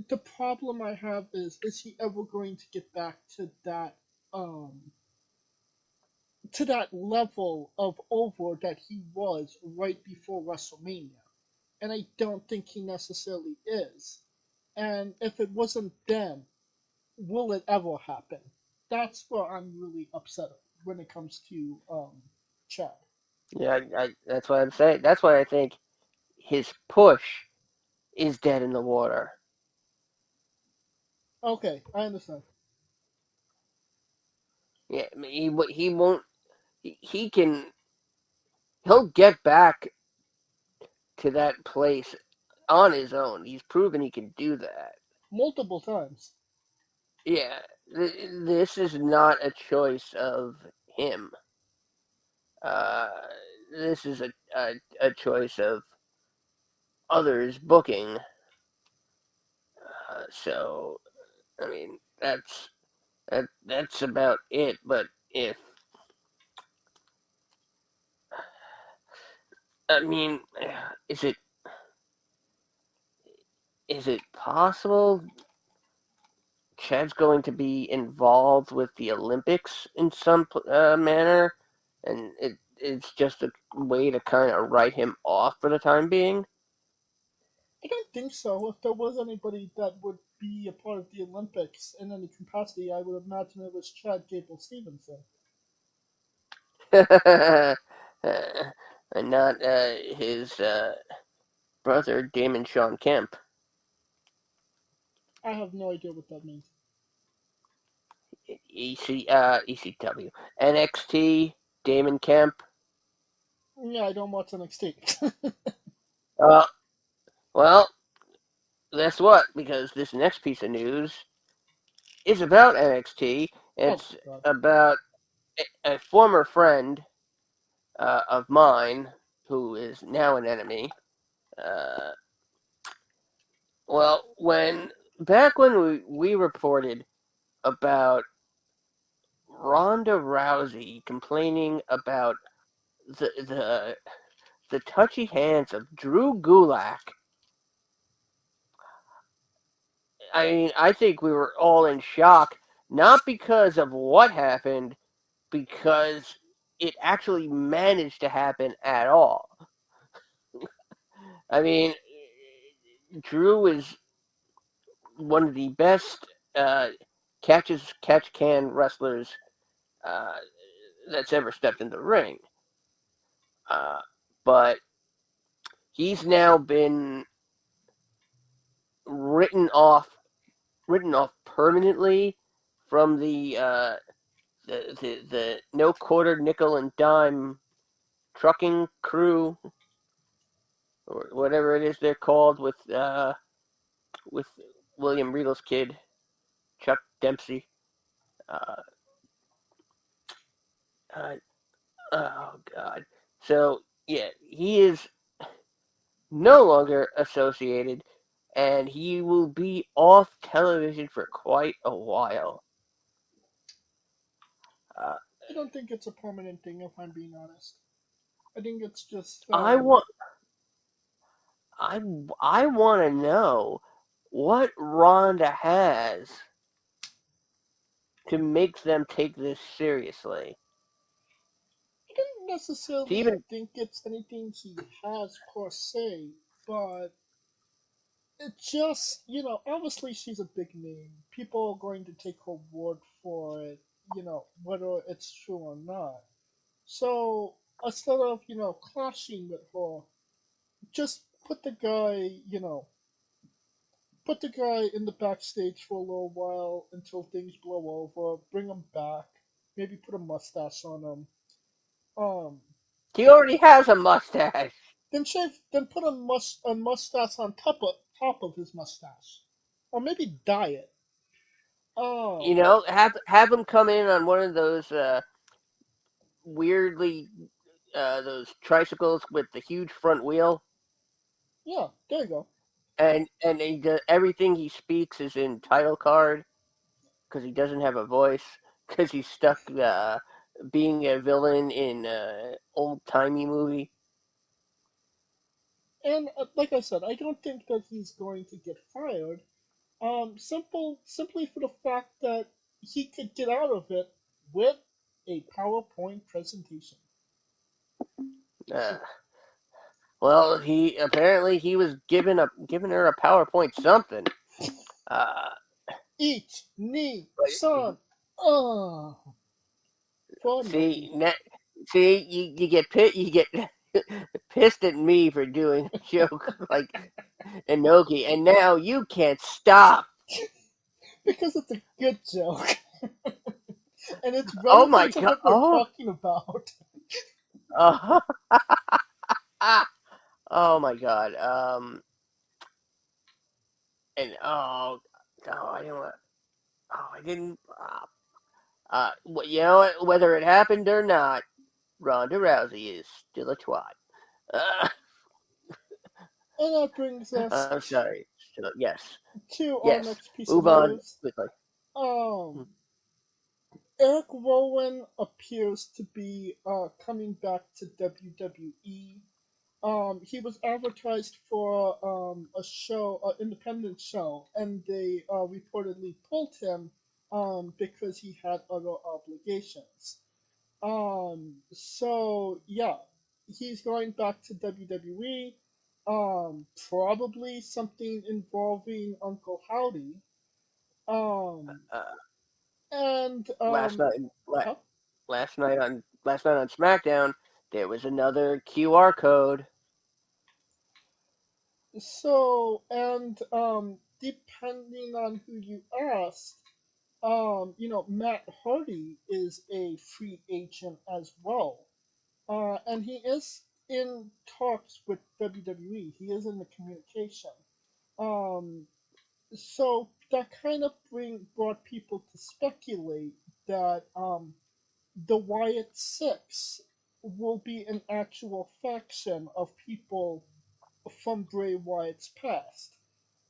the problem I have is he ever going to get back um, to that level of over that he was right before WrestleMania? And I don't think he necessarily is. And if it wasn't then, will it ever happen? That's where I'm really upset when it comes to Chad. Yeah, that's what I'm saying. That's why I think his push is dead in the water. Okay, I understand. Yeah, he won't. He can. He'll get back to that place on his own. He's proven he can do that. Multiple times. Yeah, this is not a choice of him. Uh, this is a choice of others booking. So, I mean, that's about it. But if I mean, is it possible Chad's going to be involved with the Olympics in some manner, and it's just a way to kind of write him off for the time being? I don't think so. If there was anybody that would be a part of the Olympics in any capacity, I would imagine it was Chad Gable Stevenson. And not his brother, Damon Sean Kemp. I have no idea what that means. ECW, NXT, Damon Kemp. Yeah, I don't watch NXT. Uh, well, guess what? Because this next piece of news is about NXT. Oh It's God. about a former friend of mine who is now an enemy. Uh, well, back when we reported about Ronda Rousey complaining about the the touchy hands of Drew Gulak. I mean, I think we were all in shock, not because of what happened, because it actually managed to happen at all. I mean, Drew is one of the best catch can wrestlers uh, that's ever stepped in the ring. Uh, but he's now been written off permanently from the no quarter nickel and dime trucking crew or whatever it is they're called with William Regal's kid Chuck Dempsey. Uh, uh, oh God! So yeah, he is no longer associated, and he will be off television for quite a while. Uh, I don't think it's a permanent thing, if I'm being honest. I think it's just I want I I want to know what Ronda has to make them take this seriously. I don't To necessarily even think it's anything he has per se, but it just, obviously she's a big name. People are going to take her word for it, whether it's true or not. So instead of, clashing with her, just put the guy in the backstage for a little while until things blow over, bring him back, maybe put a mustache on him. Um, he already has a mustache. then put a mustache on top of his mustache, or maybe dye it. You Um, know, have him come in on one of those weirdly those tricycles with the huge front wheel, yeah, there you go. and everything he speaks is in title card because he doesn't have a voice because he's stuck being a villain in old timey movie. And like I said, I don't think that he's going to get fired. Simply for the fact that he could get out of it with a PowerPoint presentation. Uh, well, he was giving her a PowerPoint something. Uh, Each knee son. Oh, for see, Noki. you get pissed at me for doing a joke like Inoki, and now you can't stop. Because it's a good joke. And it's Oh my relevant to god! what we're talking about. Oh, oh my god! And no, I didn't. Oh, I didn't. You know what? Whether it happened or not, Ronda Rousey is still a twat. Uh, And that brings us I'm sorry. Yes, to our yes. next piece of Move on news. quickly. Um, Eric Rowan appears to be coming back to WWE. He was advertised for a show, an independent show, and they reportedly pulled him because he had other obligations. So yeah, he's going back to WWE. Probably something involving Uncle Howdy. Um, Uh, and last night, huh? last night on SmackDown, there was another QR code. So, and depending on who you ask, Matt Hardy is a free agent as well. And he is in talks with WWE. He is in the communication. Um, so that kind of brought people to speculate that the Wyatt Six will be an actual faction of people from Bray Wyatt's past.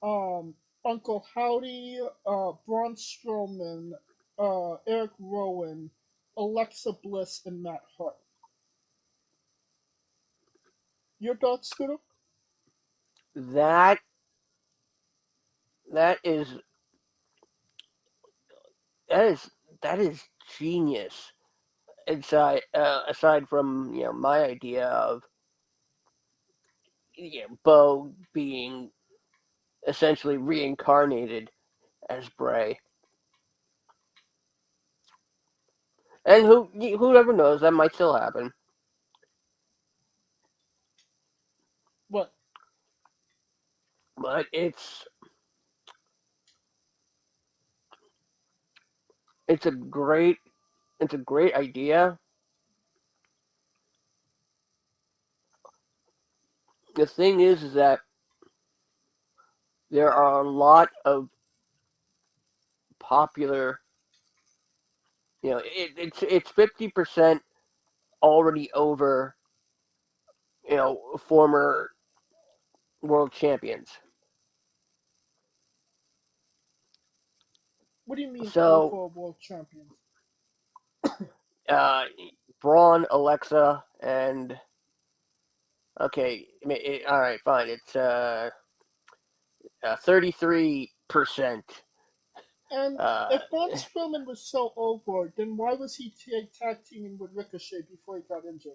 Um, Uncle Howdy, Braun Strowman, Eric Rowan, Alexa Bliss, and Matt Hardy. Your thoughts, Scooter? That that is that is that is genius. Aside from my idea of Bo being essentially reincarnated as Bray, and whoever knows, that might still happen. What? But it's a great idea. The thing is that there are a lot of popular. It's 50% already over. Former world champions. What do you mean So, over world champions? uh, Braun, Alexa, and okay, all right, fine. It's 33%. And Uh, if Braun Strowman was so over, then why was he tag teaming with Ricochet before he got injured?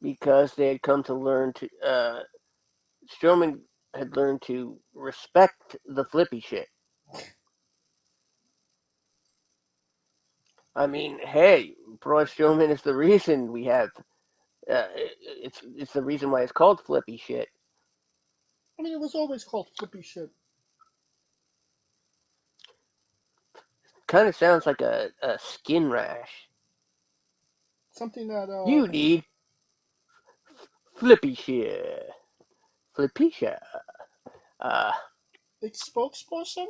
because they had come to learn to Strowman had learned to respect the flippy shit. I mean, hey, Braun Strowman is the reason we have. It's the reason why it's called flippy shit. I mean, it was always called flippy shit. Kind of sounds like a skin rash. Something that You need flippy shit. Flippy shit. Uh, the spokesperson,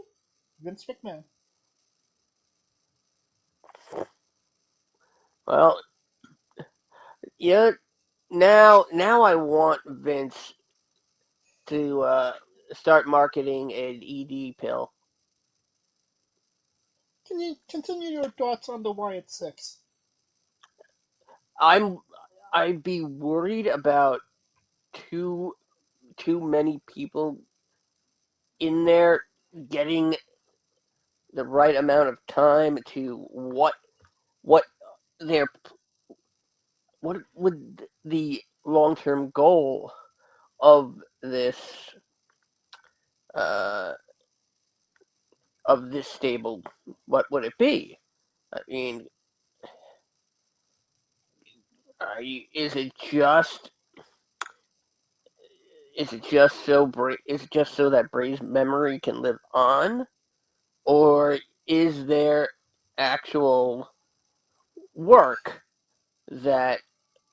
Vince McMahon. well, yeah. Now I want Vince to start marketing an ED pill. Can you continue your thoughts on the Wyatt Six? I'd be worried about too many people in there getting the right amount of time to what their what would the long term goal of this uh, stable, what would it be? I mean, is it just is it just so that Bray's memory can live on, or is there actual work that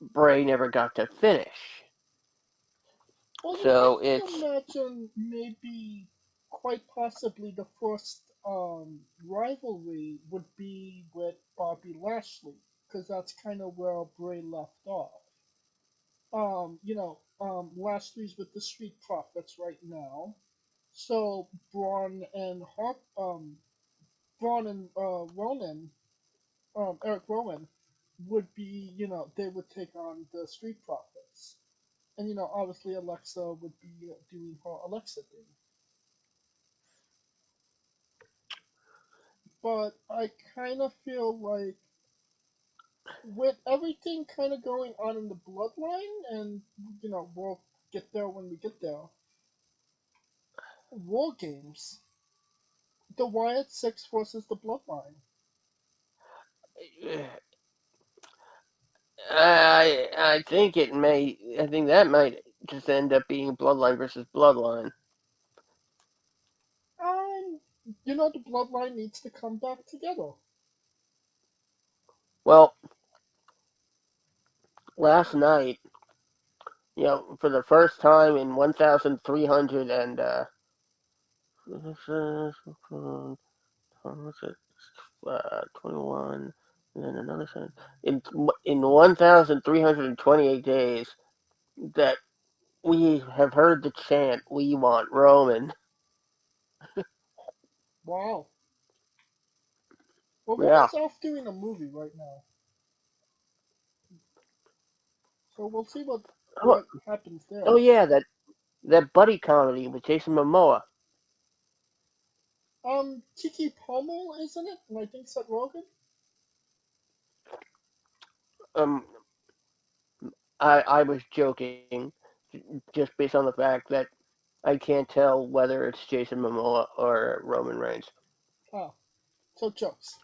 Bray never got to finish? Well, So I can it's imagine maybe quite possibly the first rivalry would be with Bobby Lashley, because that's kind of where Bray left off. Lashley's with the Street Profits right now, so Braun and Eric Rowan would be, they would take on the Street Profits. And, obviously Alexa would be doing her Alexa thing. But I kind of feel like with everything kind of going on in the bloodline, and, we'll get there when we get there, War Games, the Wyatt Six versus the bloodline. I think it may. I think that might just end up being Bloodline versus Bloodline. the bloodline needs to come back together. Well, last night, for the first time in 1,300 and what's it? 21, and then another seven. In 1,328 days that we have heard the chant, "We want Roman." Wow. Well, Yeah. Roman's off doing a movie right now, so we'll see what Oh, what happens there. oh yeah, that buddy comedy with Jason Momoa. Kiki Palmer, isn't it? And I think Seth Rogen. Um, I was joking, just based on the fact that I can't tell whether it's Jason Momoa or Roman Reigns. Ah, so jokes.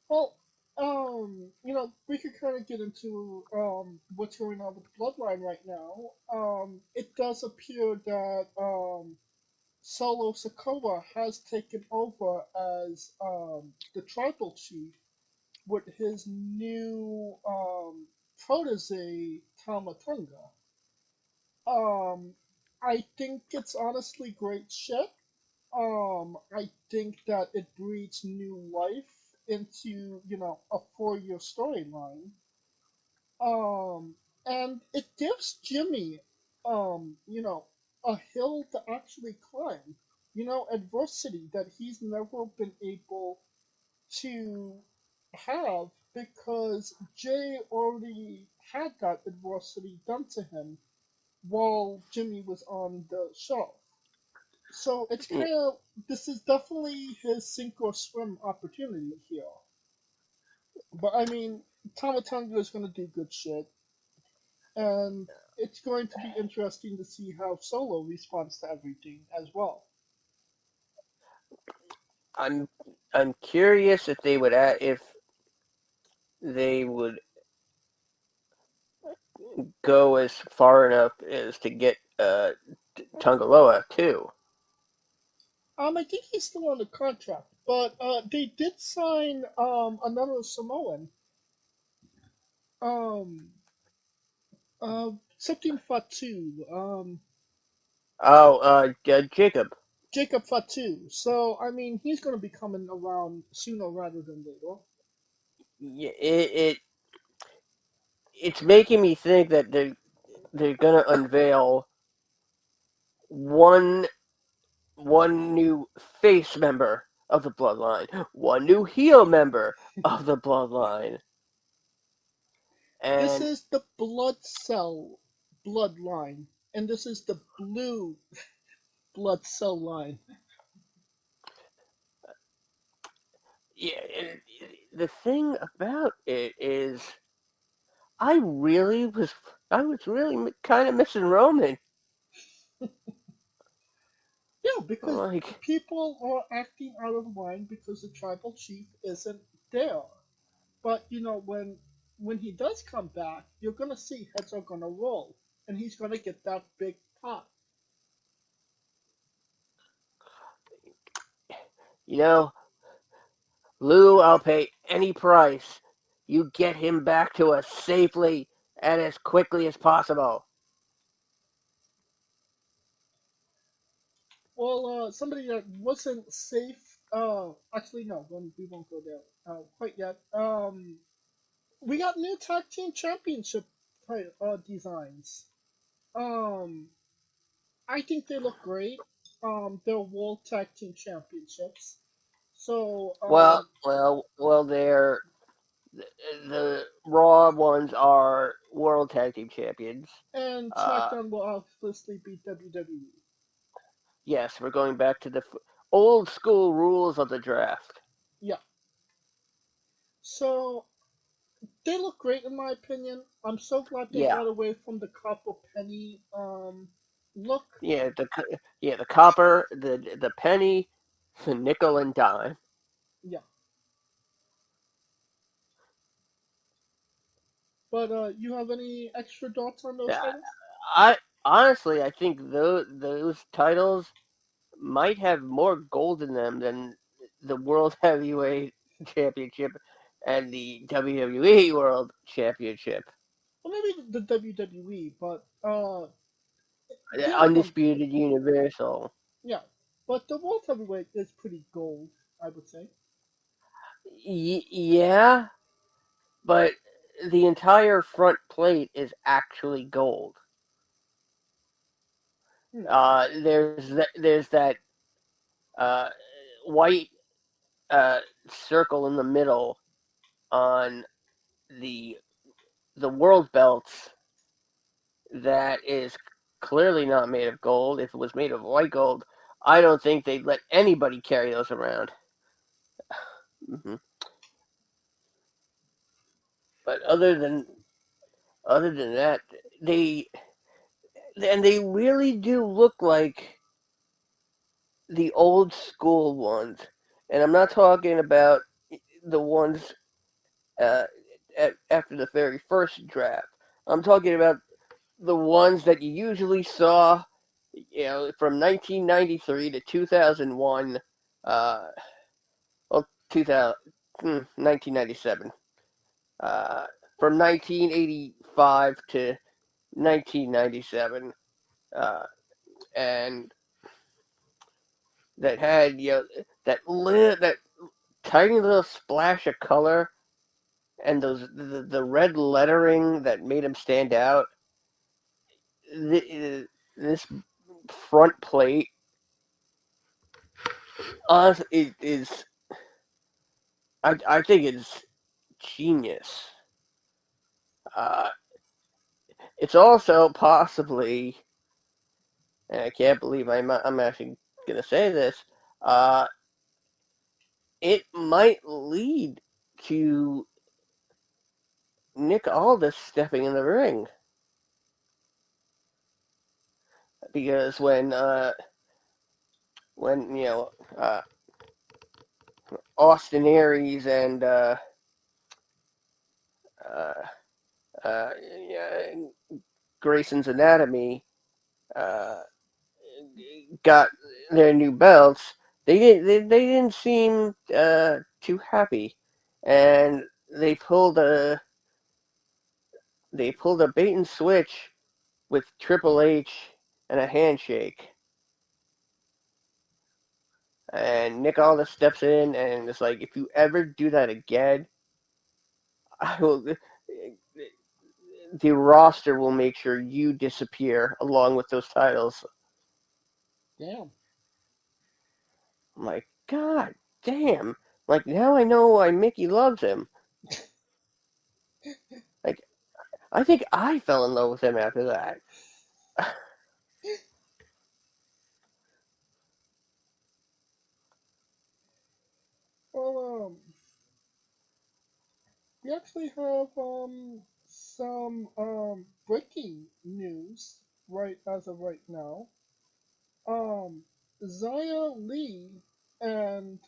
Well, we could kind of get into what's going on with the Bloodline right now. It does appear that Solo Sokoa has taken over as the tribal chief with his new protege Tamatonga. Um, I think it's honestly great shit. I think that it breathes new life into, a 4-year storyline. And it gives Jimmy, a hill to actually climb. Adversity that he's never been able to have because Jay already had that adversity done to him while Jimmy was on the show. So it's Yeah, kind of this is definitely his sink or swim opportunity here. But I mean, Tamatonga is going to do good shit, and it's going to be interesting to see how Solo responds to everything as well. I'm I'm curious if they would go as far enough as to get Tungaloa too. I think he's still on the contract, but they did sign another Samoan, um, something Fatu, Jacob. Jacob Fatu. So I mean, he's going to be coming around sooner rather than later. Yeah, it's making me think that they're gonna unveil one one new face member of the bloodline, one new heel member of the bloodline, This and is the blood cell bloodline, and this is the blue blood cell line. yeah. And the thing about it is, I was really kind of missing Roman. Yeah, because Like, people are acting out of line because the tribal chief isn't there. But when he does come back, you're gonna see heads are gonna roll, and he's gonna get that big pop. you know, Lou, I'll pay any price. You get him back to us safely and as quickly as possible. Well, somebody that wasn't safe. Actually, no, we won't go there quite yet. We got new tag team championship designs. Um, I think they look great. They're world tag team championships. So, Well, the Raw ones are World Tag Team Champions. and Uh, SmackDown will obviously beat WWE. yes, we're going back to the old school rules of the draft. Yeah. So they look great in my opinion. I'm so glad they Yeah, got away from the copper penny look. the copper, the penny, the nickel and dime. Yeah. But you have any extra thoughts on those Yeah, titles? I honestly I think those titles might have more gold in them than the World Heavyweight Championship and the WWE World Championship. Well, maybe the WWE, but The the other one, Undisputed Universal. yeah. But the World Heavyweight is pretty gold, I would say. Yeah, but the entire front plate is actually gold. Hmm. There's that uh, white circle in the middle on the the world belts that is clearly not made of gold. If it was made of white gold, I don't think they'd let anybody carry those around. Mm-hmm. But other than that, they they really do look like the old school ones, and I'm not talking about the ones uh, after the very first draft. I'm talking about the ones that you usually saw, from 1993 to 2001, well, 2000, 1997, uh, from 1985 to 1997, and that had that tiny little splash of color and the red lettering that made him stand out. This front plate, honestly, it is. I think it's genius. Uh, it's also possibly, and I can't believe I'm actually gonna say this. Uh, it might lead to Nick Aldis stepping in the ring, because when Austin Aries and uh, yeah, Grayson's Anatomy uh, got their new belts, they didn't seem too happy, and they pulled a bait and switch with Triple H and a handshake. And Nick Aldis steps in and it's like, if you ever do that again, I will. The roster will make sure you disappear along with those titles. Damn. I'm like, God damn. Like, now I know why Mickey loves him. Like, I think I fell in love with him after that. Well, we actually have some breaking news right as of right now. Um, Zaya Lee and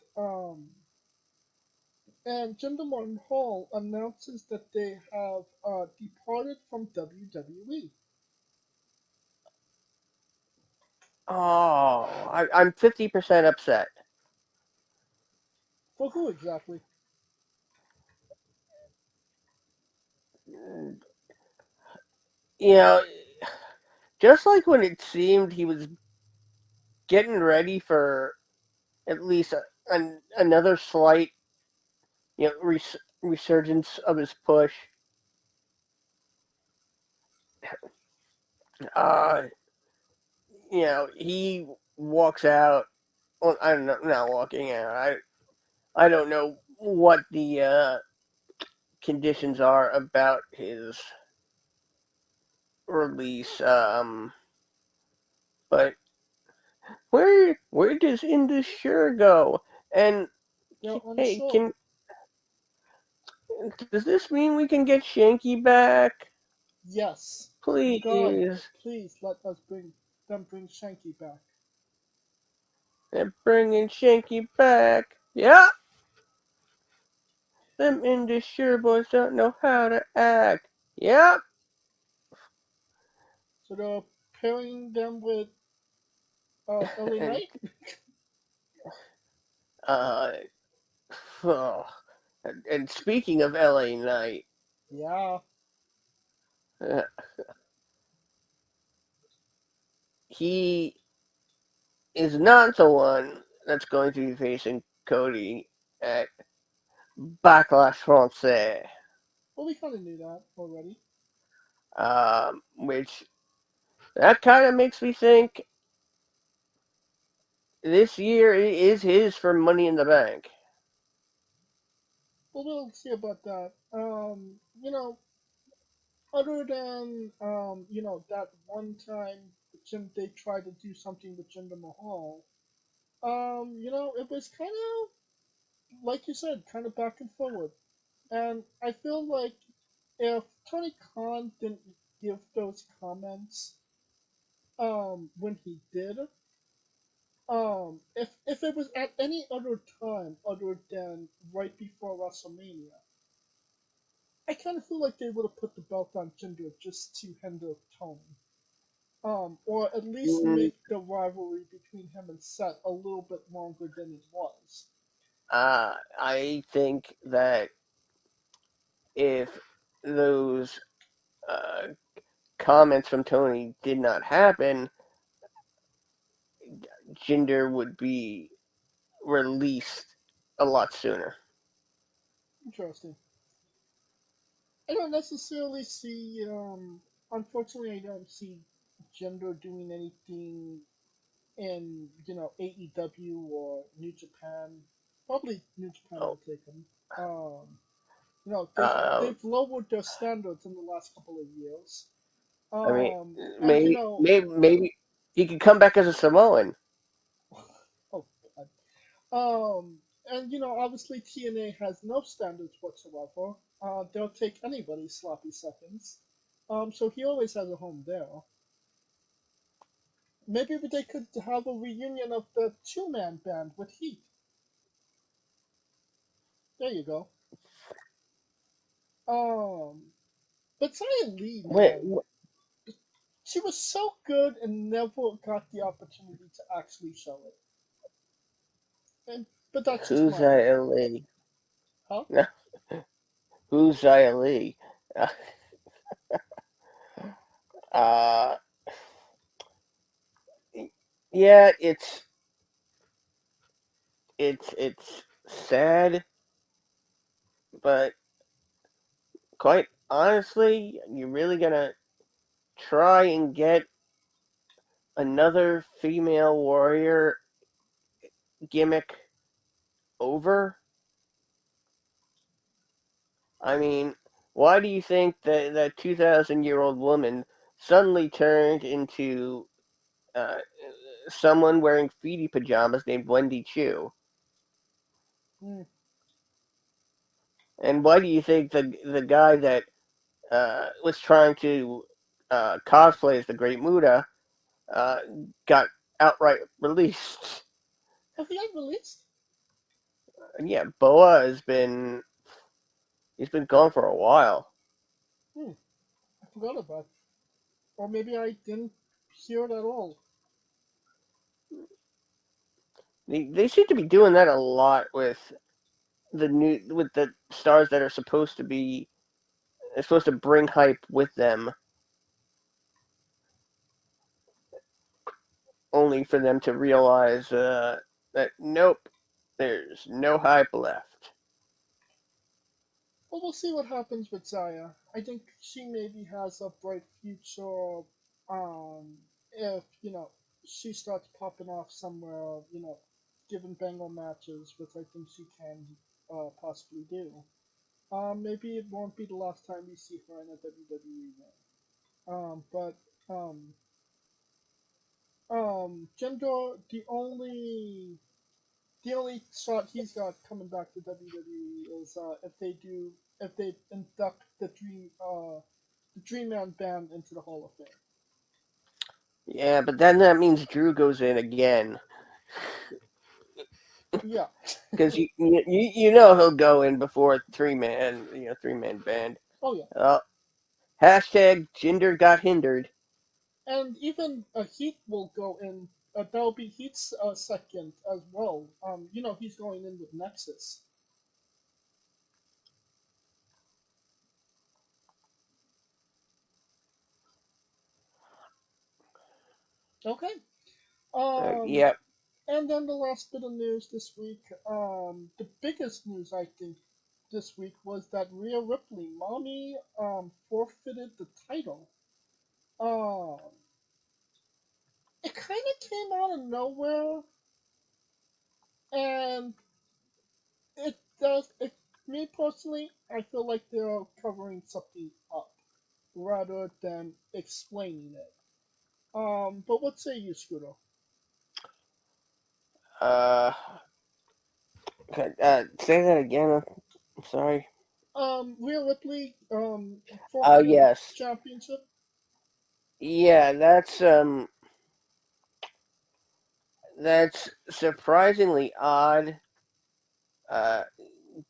Jinder Mahal announces that they have departed from WWE. Oh, I'm 50% upset. For who exactly? You know, just like when it seemed he was getting ready for at least another slight, resurgence of his push. Uh, he walks out. Well, I don't know, not walking out. I don't know what the conditions are about his release. But where does Indus go? And hey, Unsure. does this mean we can get Shanky back? Yes. God, Please. please let us bring Shanky back. They're bringing Shanky back. Yeah, them Indus boys don't know how to act. Yep. So they're pairing them with LA Knight? Uh, oh. And speaking of LA Knight, Yeah. uh, he is not the one that's going to be facing Cody at Backlash Francais, Well, we kind of knew that already. which that kind of makes me think this year is his for Money in the Bank. Well, we'll see about that. You know, other than that one time Jim they tried to do something with Jinder Mahal. It was kind of like you said, kind of back and forward. And I feel like if Tony Khan didn't give those comments when he did, if it was at any other time other than right before WrestleMania, I kind of feel like they would have put the belt on Jinder just to hinder Tony. Or at least Mm, make the rivalry between him and Seth a little bit longer than it was. I think that if those uh, comments from Tony did not happen, Jinder would be released a lot sooner. Interesting. I don't necessarily see, unfortunately, I don't see Jinder doing anything in, AEW or New Japan. Probably New Japan Oh, will take him. They've uh, they've lowered their standards in the last couple of years. I mean, And maybe he could come back as a Samoan. oh God. And obviously TNA has no standards whatsoever. They'll take anybody's sloppy seconds. So he always has a home there. Maybe they could have a reunion of the two-man band with Heat. There you go. Um, but Xia Li, Wait, man, she was so good and never got the opportunity to actually show it. And but that's just who's my opinion. Xia Li? Huh? No, who's Xia Li? Uh, uh, yeah, it's sad, but quite honestly, you're really gonna try and get another female warrior gimmick over? I mean, why do you think that 2,000-year-old woman suddenly turned into uh, someone wearing feety pajamas named Wendy Chu? Hmm. And why do you think the guy that was trying to cosplay as the Great Muda uh, got outright released? Has he got released? And yeah, Boa he's been gone for a while. Hmm. I forgot about it. Or maybe I didn't hear it at all. They seem to be doing that a lot with the stars that are supposed to bring hype with them, only for them to realize that nope, there's no hype left. Well, we'll see what happens with Zaya. I think she maybe has a bright future. If she starts popping off somewhere, given Bengal matches, which I think she can possibly do. Maybe it won't be the last time we see her in a WWE ring. But um, Jinder, the only shot he's got coming back to WWE is if they induct the Dream Man band into the Hall of Fame. Yeah, but then that means Drew goes in again Yeah. because you know he'll go in before three man band. Oh yeah. Uh, hashtag Jinder got hindered. And even Heat will go in that'll be Heat's second as well. He's going in with Nexus. Okay. Um, Yep. and then the last bit of news this week, the biggest news I think this week was that Rhea Ripley, mommy, forfeited the title. Um, it kind of came out of nowhere, and it does. Me personally, I feel like they're covering something up rather than explaining it. But what say you, Scooter? Uh, say that again. I'm sorry. Rhea Ripley, Oh, forfeited the yes. championship. Yeah, that's surprisingly odd, uh,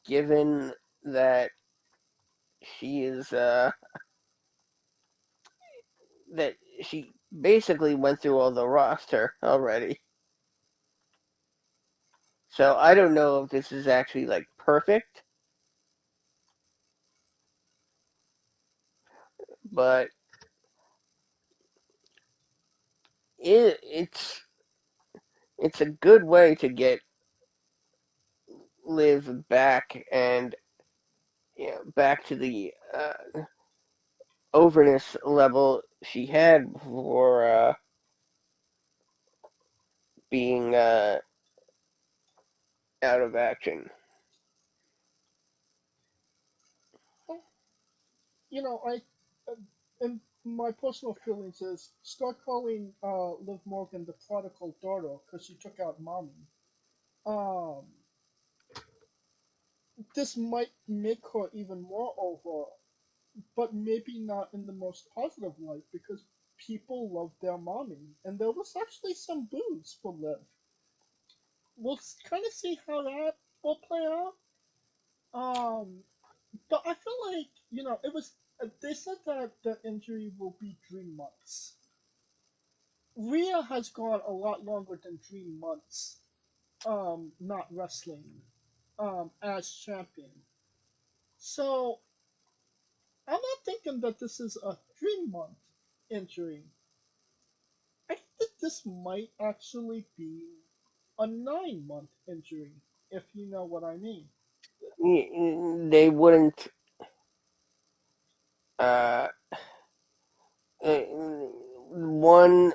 given that she is, that she basically went through all the roster already. So I don't know if this is actually, like, perfect, but it's a good way to get Liv back and back to the overness level she had before being out of action. I, and my personal feelings is start calling Liv Morgan the prodigal daughter because she took out mommy. Um, this might make her even more over, but maybe not in the most positive light because people love their mommy, and there was actually some boos for Liv. We'll kind of see how that will play out. Um, but I feel like it was. They said that the injury will be 3 months. Rhea has gone a lot longer than 3 months. Not wrestling. As champion. So I'm not thinking that this is a 3 month injury. I think this might actually be a 9 month injury, if you know what I mean. They wouldn't. Uh, one,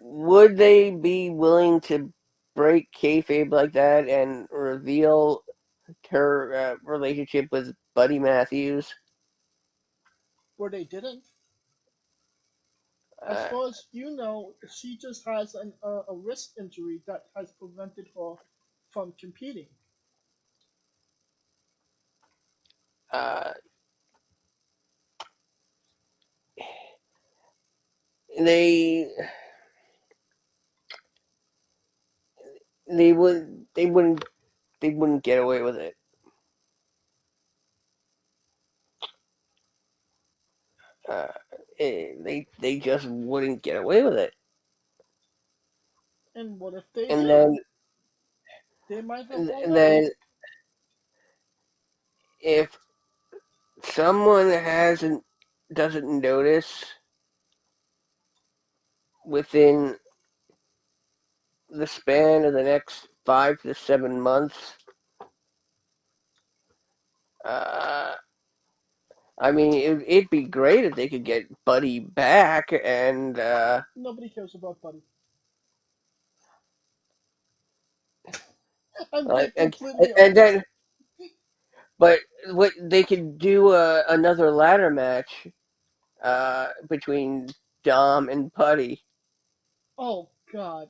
would they be willing to break kayfabe like that and reveal her relationship with Buddy Matthews? Where they didn't. As Uh, far as you know, she just has a wrist injury that has prevented her from competing. uh, they they wouldn't get away with it. Uh, they just wouldn't get away with it. And what if they And do? then They might have and already. then if someone hasn't doesn't notice within the span of the next 5 to 7 months, uh, I mean, it'd be great if they could get Buddy back and Nobody cares about Buddy. I'm being like completely and honest. then, but what they could do another ladder match between Dom and Buddy. Oh God.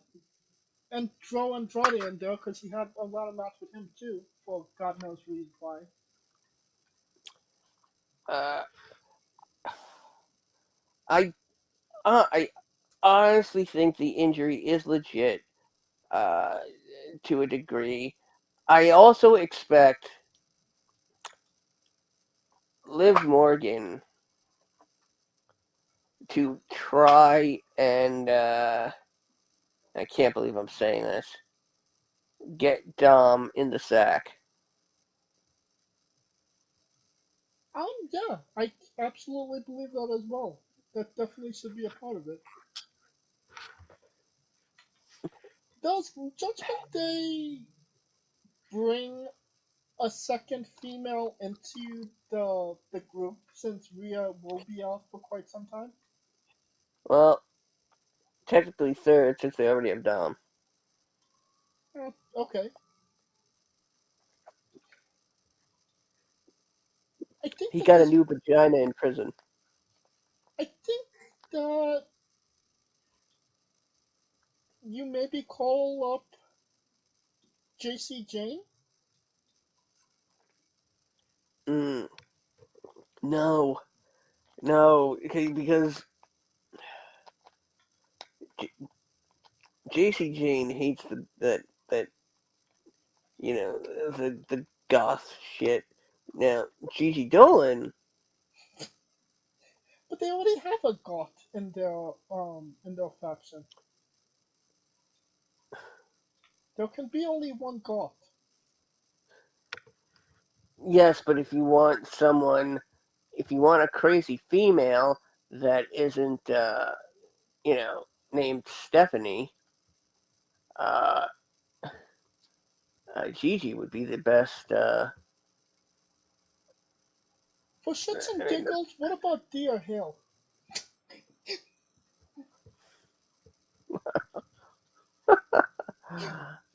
And throw Andrade in there because he had a lot of match with him too, for God knows reason why. Uh, I I honestly think the injury is legit uh, to a degree. I also expect Liv Morgan to try and I can't believe I'm saying this. Get Dom in the sack. Yeah, I absolutely believe that as well. That definitely should be a part of it. Does Judgment Day bring a second female into the group since Rhea will be out for quite some time? Well, technically third since they already have Dom. Okay. I think He that got a this. new vagina in prison. I think that you maybe call up JC Jane. No, because JC Jane hates that the goth shit. Now Gigi Dolan, But they already have a goth in their faction. There can be only one goth. yes, but if you want a crazy female that isn't named Stephanie, uh, Gigi would be the best. For shits and giggles, what about Deer Hill?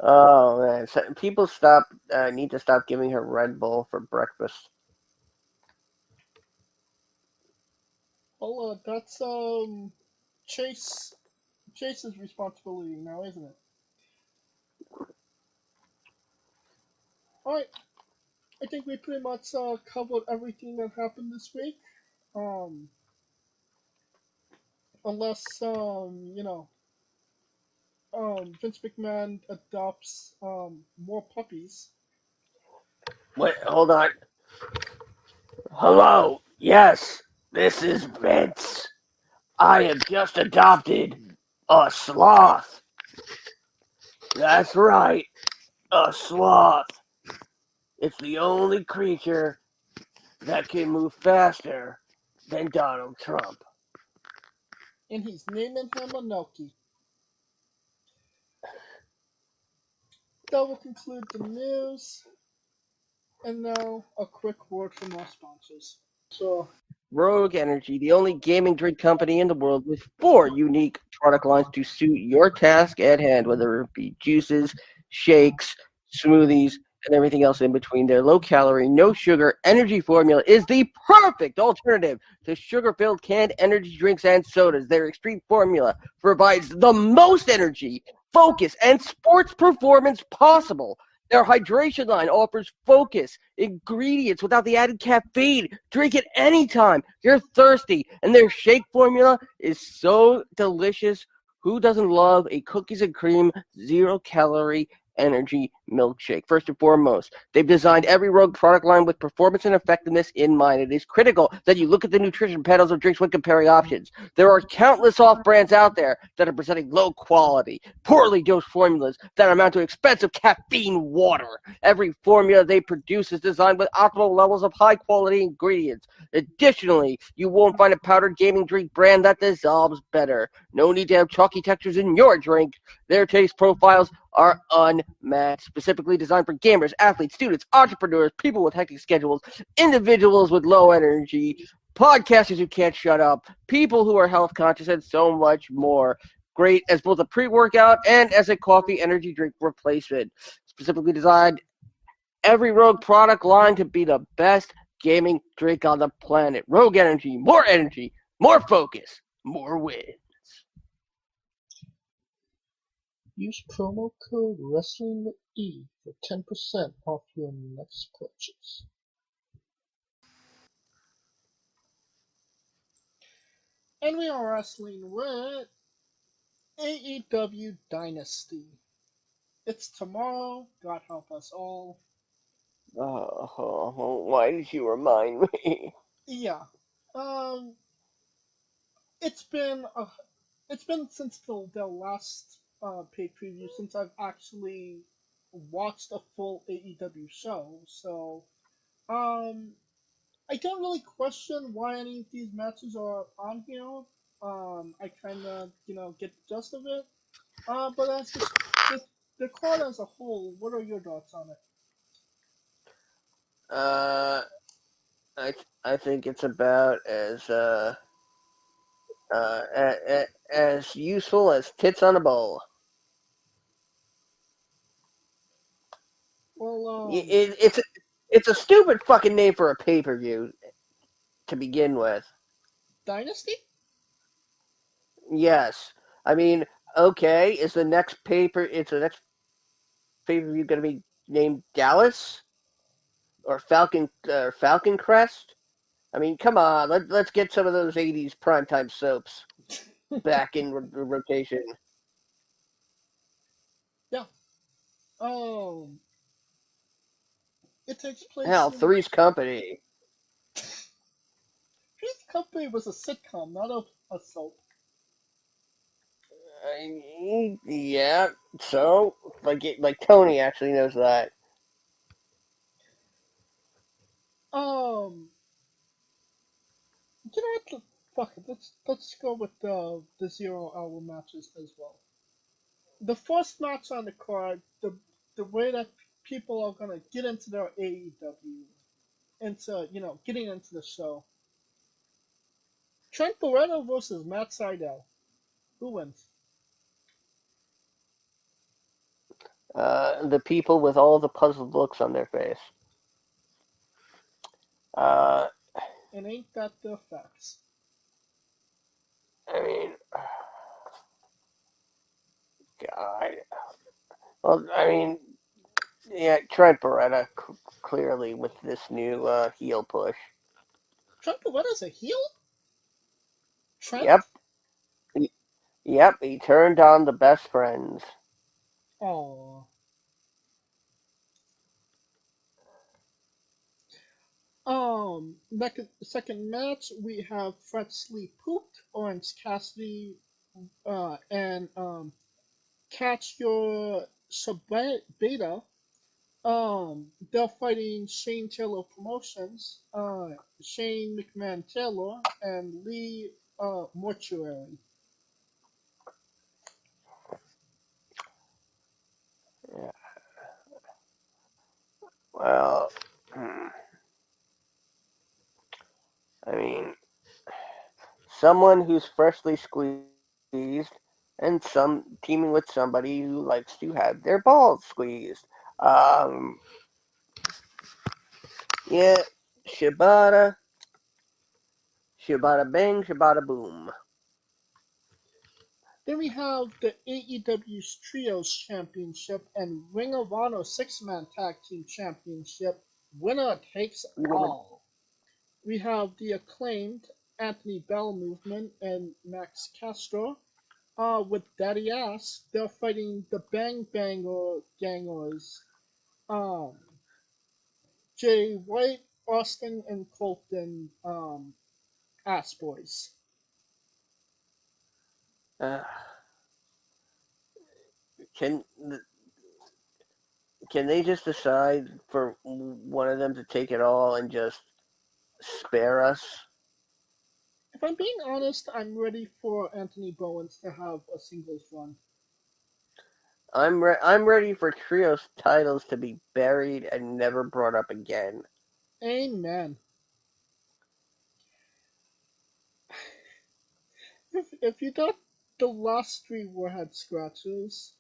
Oh man, people need to stop giving her Red Bull for breakfast. Well, that's Chase Chase's responsibility now, isn't it? All right, I think we pretty much covered everything that happened this week. Um, unless Vince McMahon adopts more puppies. Wait, hold on. Hello, yes, this is Vince. I have just adopted a sloth. That's right, a sloth. It's the only creature that can move faster than Donald Trump. And he's naming him Anoki. That will conclude the news. And now, a quick word from our sponsors. So, Rogue Energy, the only gaming drink company in the world with 4 unique product lines to suit your task at hand, whether it be juices, shakes, smoothies, and everything else in between. Their low calorie, no sugar energy formula is the perfect alternative to sugar filled canned energy drinks and sodas. Their extreme formula provides the most energy, focus, and sports performance possible. Their hydration line offers focus, ingredients without the added caffeine. Drink it anytime you're thirsty. And their shake formula is so delicious. Who doesn't love a cookies and cream, 0-calorie energy milkshake? First and foremost, they've designed every Rogue product line with performance and effectiveness in mind. It is critical that you look at the nutrition panels of drinks when comparing options. There are countless off brands out there that are presenting low quality, poorly dosed formulas that amount to expensive caffeine water. Every formula they produce is designed with optimal levels of high quality ingredients. Additionally, you won't find a powdered gaming drink brand that dissolves better. No need to have chalky textures in your drink. Their taste profiles are unmatched, specifically designed for gamers, athletes, students, entrepreneurs, people with hectic schedules, individuals with low energy, podcasters who can't shut up, people who are health conscious, and so much more. Great as both a pre-workout and as a coffee energy drink replacement. Specifically designed every Rogue product line to be the best gaming drink on the planet. Rogue Energy, more focus, more wins. use promo code WRESTLINGWITHE for 10% off your next purchase. And we are wrestling with AEW Dynasty. It's tomorrow, God help us all. Oh, why did you remind me? Yeah. Um, it's been it's been since the last pay-per-view since I've actually watched a full AEW show. So, um, I don't really question why any of these matches are on here. I kind of, get the gist of it. But as the card as a whole, what are your thoughts on it? Uh, I think it's about as useful as tits on a bowl. Well, It's a stupid fucking name for a pay per view to begin with. Dynasty? Yes, I mean, okay, is the next paper? It's the next pay per view going to be named Dallas or Falcon Crest? I mean, come on, let's get some of those '80s primetime soaps back in rotation. Yeah. Um, it takes place Hell, in. Three's Company. His Company was a sitcom, not a soap. Yeah, so like Tony actually knows that. Um, you know what? Fuck it. Let's go with the 0 hour matches as well. The first match on the card, the way that people are gonna get into their AEW, into getting into the show. Trent Barreto versus Matt Sydal. Who wins? The people with all the puzzled looks on their face. Uh, And ain't that the facts? I mean, God. Well, I mean, yeah, Trent Beretta clearly with this new heel push. Trent Barreto's a heel? Trent? Yep, yep. He turned on the best friends. Aww. Second match, we have Fred Sleep Pooped, Orange Cassidy, and Catch Your Beta. They're fighting Shane Taylor Promotions, Shane McMahon Taylor, and Lee Mortuary. Yeah. Well, I mean, someone who's freshly squeezed and some teaming with somebody who likes to have their balls squeezed. Um, yeah, Shibata, Shibata bang, Shibata boom. Then we have the AEW's Trios Championship and Ring of Honor Six-Man Tag Team Championship. Winner takes all. We have the acclaimed Anthony Bell Movement and Max Castro. With Daddy Ass, they're fighting the Bang Banger Gangers. Um, Jay White, Austin, and Colton Ass Boys. Uh, can can they just decide for one of them to take it all and just spare us? If I'm being honest, I'm ready for Anthony Bowens to have a singles run. I'm ready for trios titles to be buried and never brought up again. Amen. If you thought the last three were head scratches,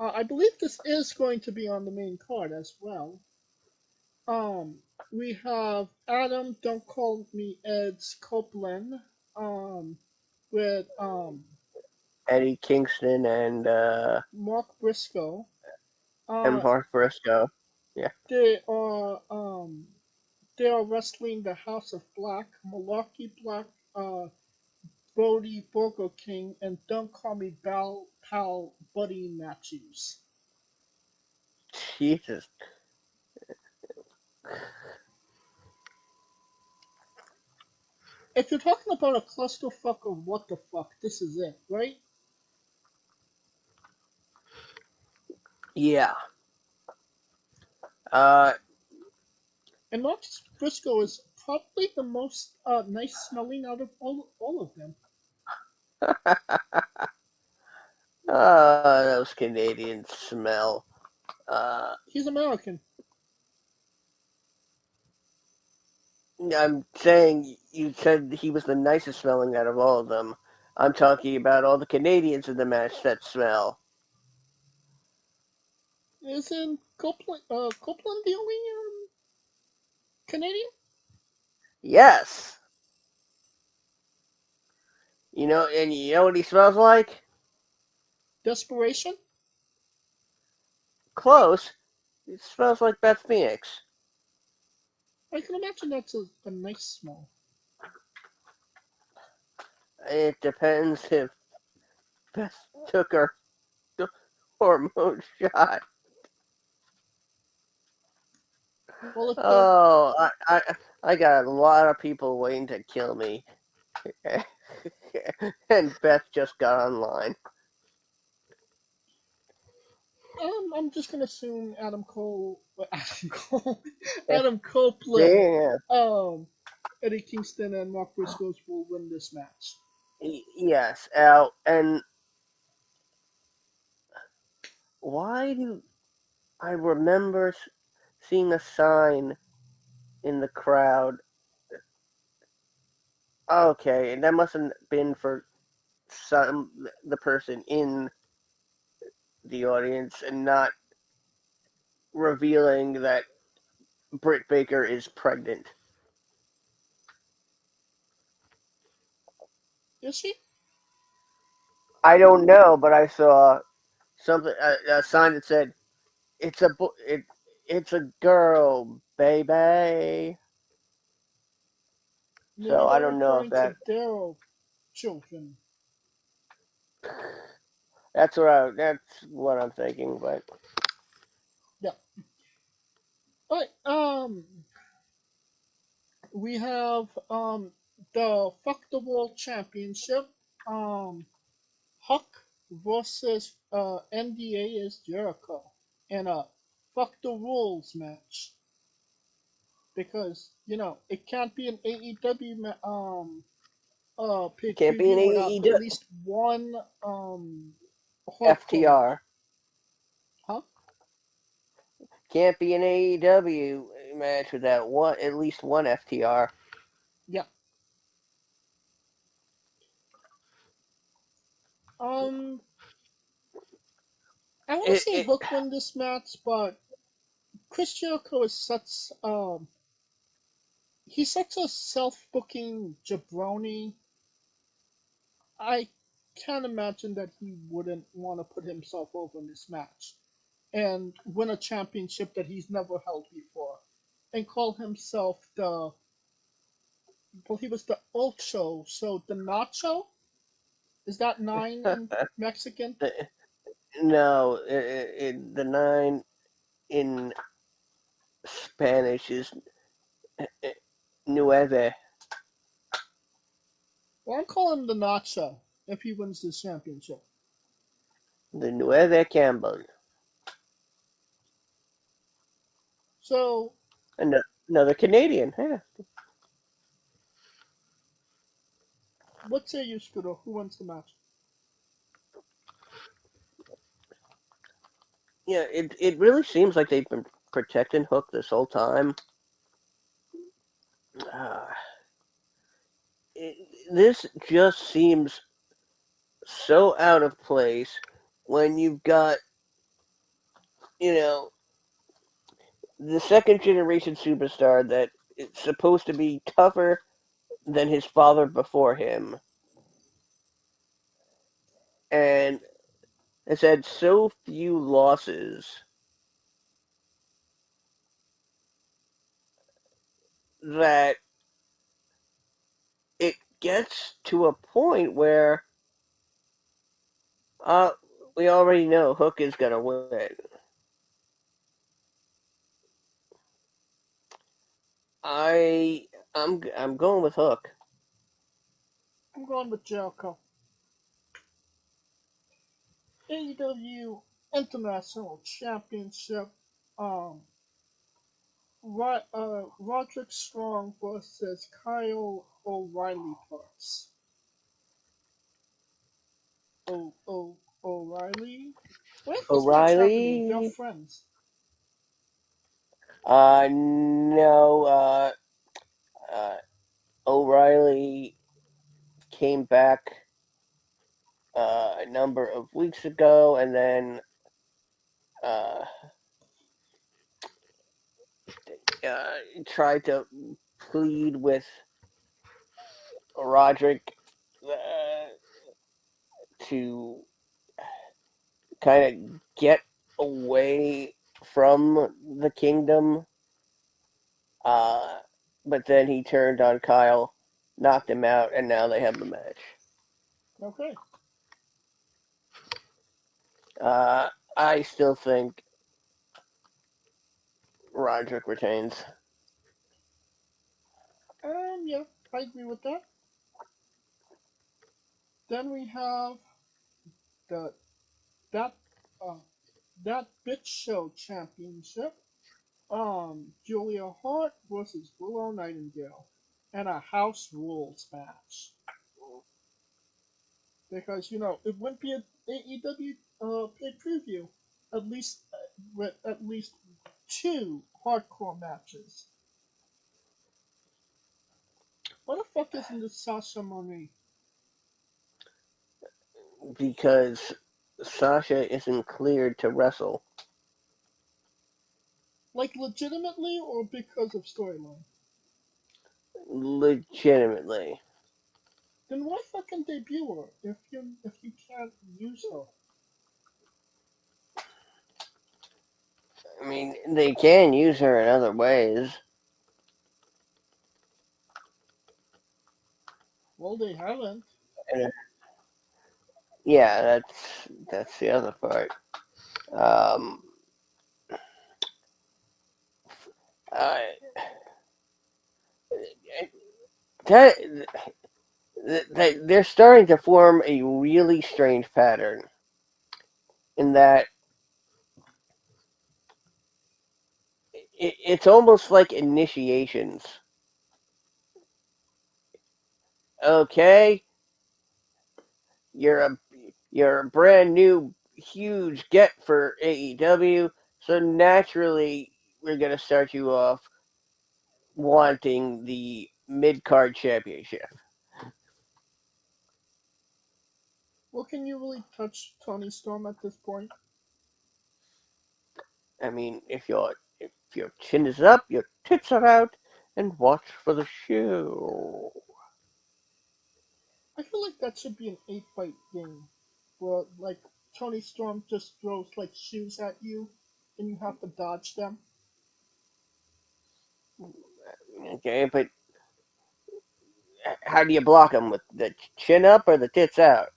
I believe this is going to be on the main card as well. We have Adam, Don't Call Me Ed's Copeland, with Eddie Kingston Mark Briscoe. and Mark Briscoe. Yeah. They are they are wrestling the House of Black, Malarkey Black, Brody Burger King, and Don't Call Me Pal Buddy Matthews. Jesus. If you're talking about a clusterfuck of what the fuck, this is it, right? Yeah. Uh, And Marcus Briscoe is probably the most nice smelling out of all of them. those Canadians smell. He's American. I'm saying you said he was the nicest smelling out of all of them. I'm talking about all the Canadians in the match that smell. Isn't Copeland the only Canadian? Yes. And you know what he smells like? Desperation? Close. It smells like Beth Phoenix. I can imagine that's a nice smell. It depends if Beth took her hormone shot. Well, if the Oh, I got a lot of people waiting to kill me. And Beth just got online. I'm just gonna assume Adam Copeland, Yeah. Eddie Kingston, and Mark Briscoe will win this match. Yes, Al. And why do I remember seeing a sign in the crowd? Okay, and that must have been for the person in the audience and not revealing that Britt Baker is pregnant. Is she? I don't know, but I saw something a sign that said it's a girl, baby. Maybe So I they're don't know if referring to their children. that's what I'm thinking, but Yeah. All right. We have the Fuck the World Championship. Huck versus NDA is Jericho in a Fuck the Rules match because it can't be an AEW pay per can't be an view without at AEW least one hardcore match. FTR. Huh? Can't be an AEW match without at least one FTR. Yeah. Um, I want to It, say it, Hook won this match, but Chris Jericho is such he's such a self-booking jabroni. I can't imagine that he wouldn't want to put himself over in this match and win a championship that he's never held before, and call himself he was the Ocho, so the Nacho. Is that nine in Mexican? no, the 9 in Spanish is nueve. Well, I'm calling him the Nacho if he wins this championship. The nueve Campbell. So, Another Canadian. Yeah. what say you, Scooter? Who wins the match? Yeah, it really seems like they've been protecting Hook this whole time. Uh, this just seems so out of place when you've got, you know, the second generation superstar that is supposed to be tougher than his father before him. And has had so few losses that it gets to a point where uh, we already know Hook is going to win. I I'm going with Hook. I'm going with Jericho. AEW International Championship. Um, Roderick Strong versus Kyle O'Reilly Parks. O'Reilly? What is this match happening? They're O'Reilly. friends. No. Uh, O'Reilly came back a number of weeks ago, and then uh, tried to plead with Roderick to kind of get away from the kingdom. But then he turned on Kyle, knocked him out, and now they have the match. Okay. I still think Roderick retains. Yeah, I agree with that. Then we have the that uh that bitch show championship. Julia Hart versus Willow Nightingale, and a house rules match. Because it wouldn't be an AEW pay preview at least with at least two hardcore matches. What the fuck isn't this Sasha Monet? Because Sasha isn't cleared to wrestle. Like legitimately or because of storyline? Legitimately. Then why fucking debut her if you can't use her? I mean, they can use her in other ways. Well, they haven't. And, yeah, that's the other part. Um, I that, they're starting to form a really strange pattern in that it's almost like initiations. Okay, you're a you're a brand new huge get for AEW, so naturally we're gonna start you off wanting the mid card championship. Well, can you really touch Tony Storm at this point? I mean, if your chin is up, your tits are out, and watch for the show. I feel like that should be an 8-fight game, where like Tony Storm just throws like shoes at you, and you have to dodge them. Okay, but how do you block them, with the chin up or the tits out?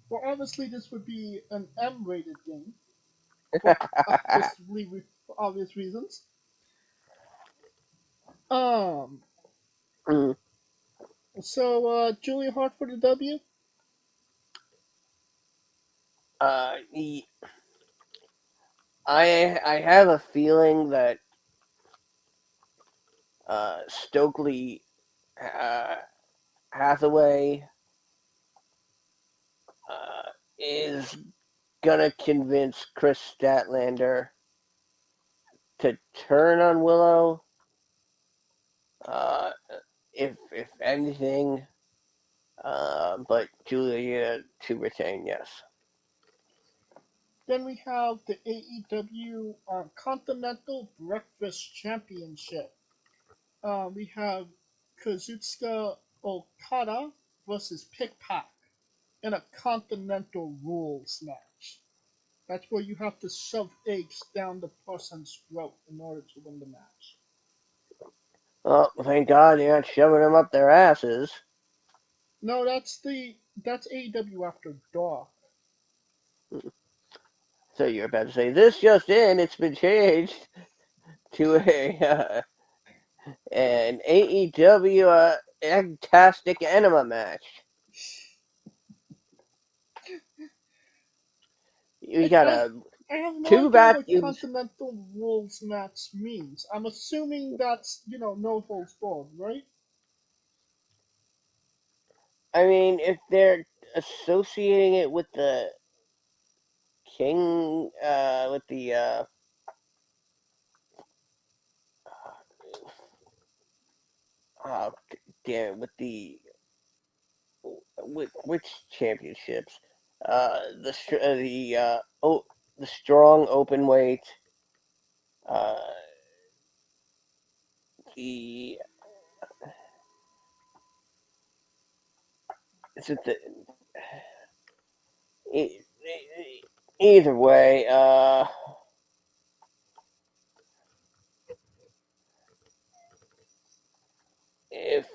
Well, obviously this would be an M-rated game for for obvious reasons. Um, Mm, Julia Hart for the W. I have a feeling that Stokely uh, Hathaway is gonna convince Chris Statlander to turn on Willow. Uh, if anything, but Julia to retain, yes. Then we have the AEW Continental Breakfast Championship. We have Kazuchika Okada versus Pick Pack in a Continental Rules match. That's where you have to shove eggs down the person's throat in order to win the match. Well, thank God you're not shoving them up their asses. No, that's AEW After Dark. So you're about to say this just in? It's been changed to an AEW Agtastic Enema match. You I, got I, a I have no two idea what vacuums. Continental Rules match means. I'm assuming that's, no holds barred, right? I mean, if they're associating it with the king, with the oh, damn it, with the with which championships? The strong open weight. Uh, the is it the e- either way? If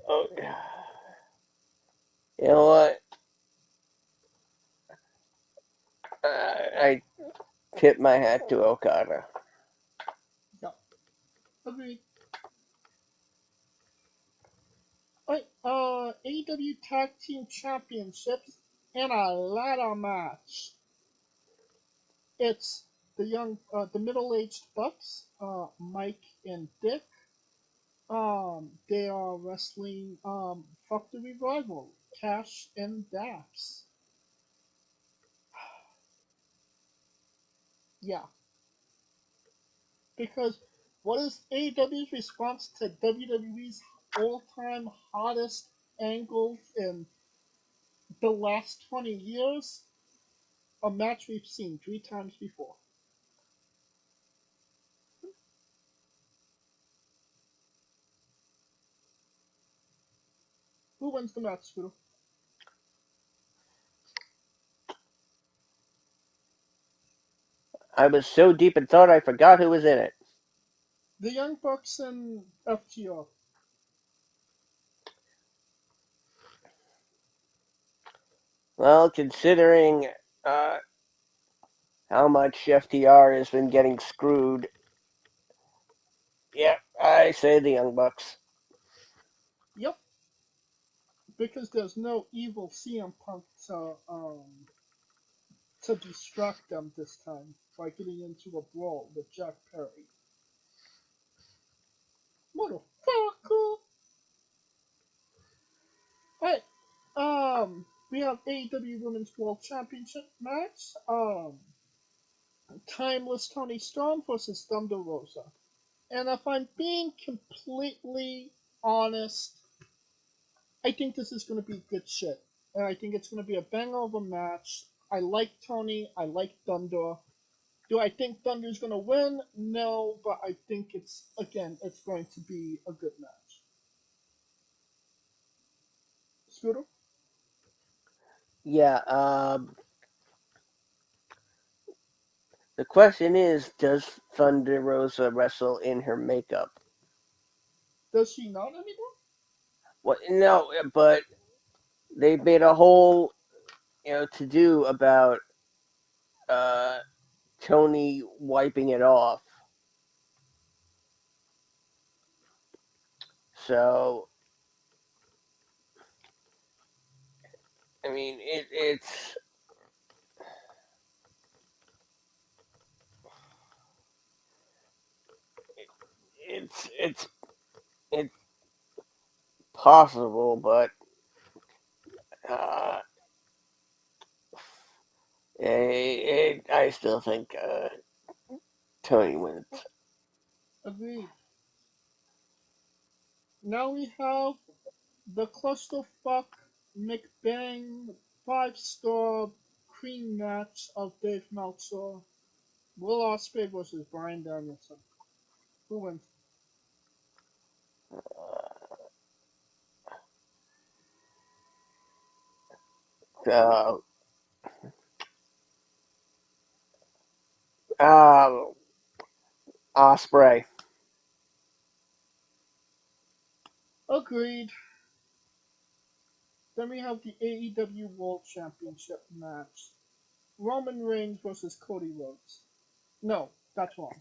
oh, you know what? I tip my hat to Okada. Yeah. Agreed. Alright, AEW Tag Team Championships and a ladder match. It's the middle-aged Bucks, Mike and Dick. They are wrestling, Fuck the Revival, Cash and Dax. Yeah, because what is AEW's response to WWE's all-time hottest angles in the last 20 years? A match we've seen 3 times before. Who wins the match, Scooter? I was so deep in thought I forgot who was in it. The Young Bucks and FTR. Well, considering uh, how much FTR has been getting screwed, yeah, I say the Young Bucks. Yep, because there's no evil CM Punk to distract them this time by getting into a brawl with Jack Perry. Motherfucker! Alright, we have AEW Women's World Championship match. Timeless Tony Storm versus Thunder Rosa. And if I'm being completely honest, I think this is going to be good shit. And I think it's going to be a banger of a match. I like Tony. I like Thunder. Do I think Thunder's going to win? No, but I think it's going to be a good match. Scooter? Yeah, the question is, does Thunder Rosa wrestle in her makeup? Does she not anymore? What? No, but they made a whole, to do about uh, Tony wiping it off. So, I mean, it's it's possible, but uh, I still think Tony wins. Agreed. Now we have the clusterfuck McBang 5-star cream match of Dave Meltzer. Will Ospreay versus Bryan Danielson. Who wins? Uh, uh, Osprey. Agreed. Then we have the AEW World Championship match. Roman Reigns versus Cody Rhodes. No, that's wrong.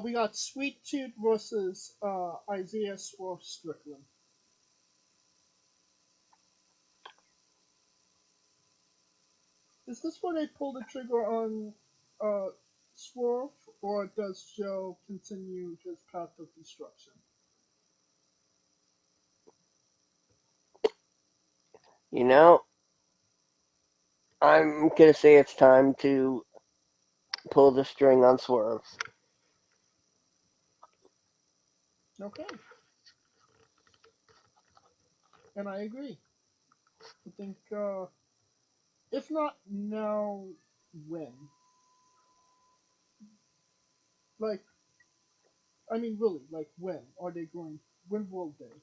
We got Sweet Tooth versus Isaiah Swerve Strickland. Is this where they pull the trigger on Swerve, or does Joe continue his path of destruction? You know, I'm gonna say it's time to pull the string on Swerve. Okay. And I agree. I think, if not now, when? Like, I mean, really, like, when are they going? When will they?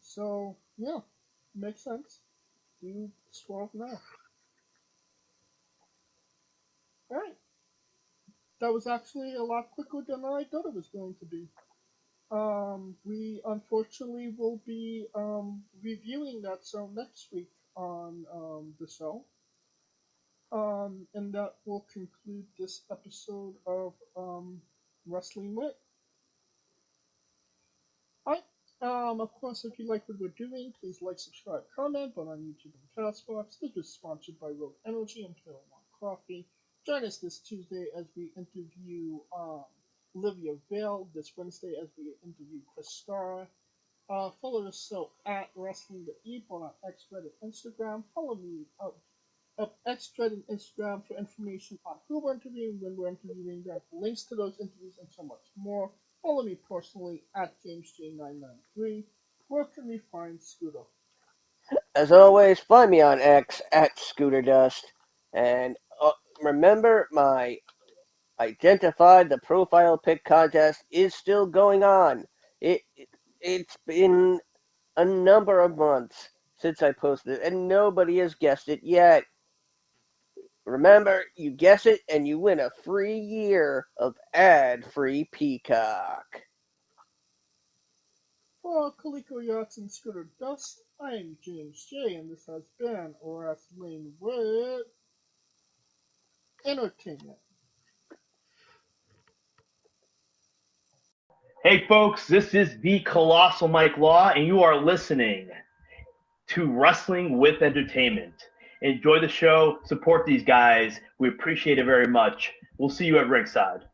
So, yeah, makes sense. Do Swerve now. Alright. That was actually a lot quicker than I thought it was going to be. We unfortunately will be reviewing that show next week on the show. And that will conclude this episode of Wrestling With. Alright. Of course, if you like what we're doing, please like, subscribe, comment, both on YouTube and Castbox. This was sponsored by Rogue Energy and Taylor One Coffee. Join us this Tuesday as we interview Olivia Vale. This Wednesday as we interview Chris Starr. Follow the show at Wrestling with Eve on X, Reddit, Instagram. Follow me up X, Reddit, and Instagram for information on who we're interviewing, when we're interviewing them, links to those interviews, and so much more. Follow me personally at JamesJ993. Where can we find Scooter? As always, find me on X at Scooter Dust. And remember, my Identify the Profile Pick contest is still going on. It's been a number of months since I posted it, and nobody has guessed it yet. Remember, you guess it, and you win a free year of ad-free Peacock. For Coleco Yachts and Scooter Dust, I am James J, and this has been Wrestling with Entertainment. Hey folks, this is the Colossal Mike Law, and you are listening to Wrestling with Entertainment. Enjoy the show, support these guys. We appreciate it very much. We'll see you at ringside.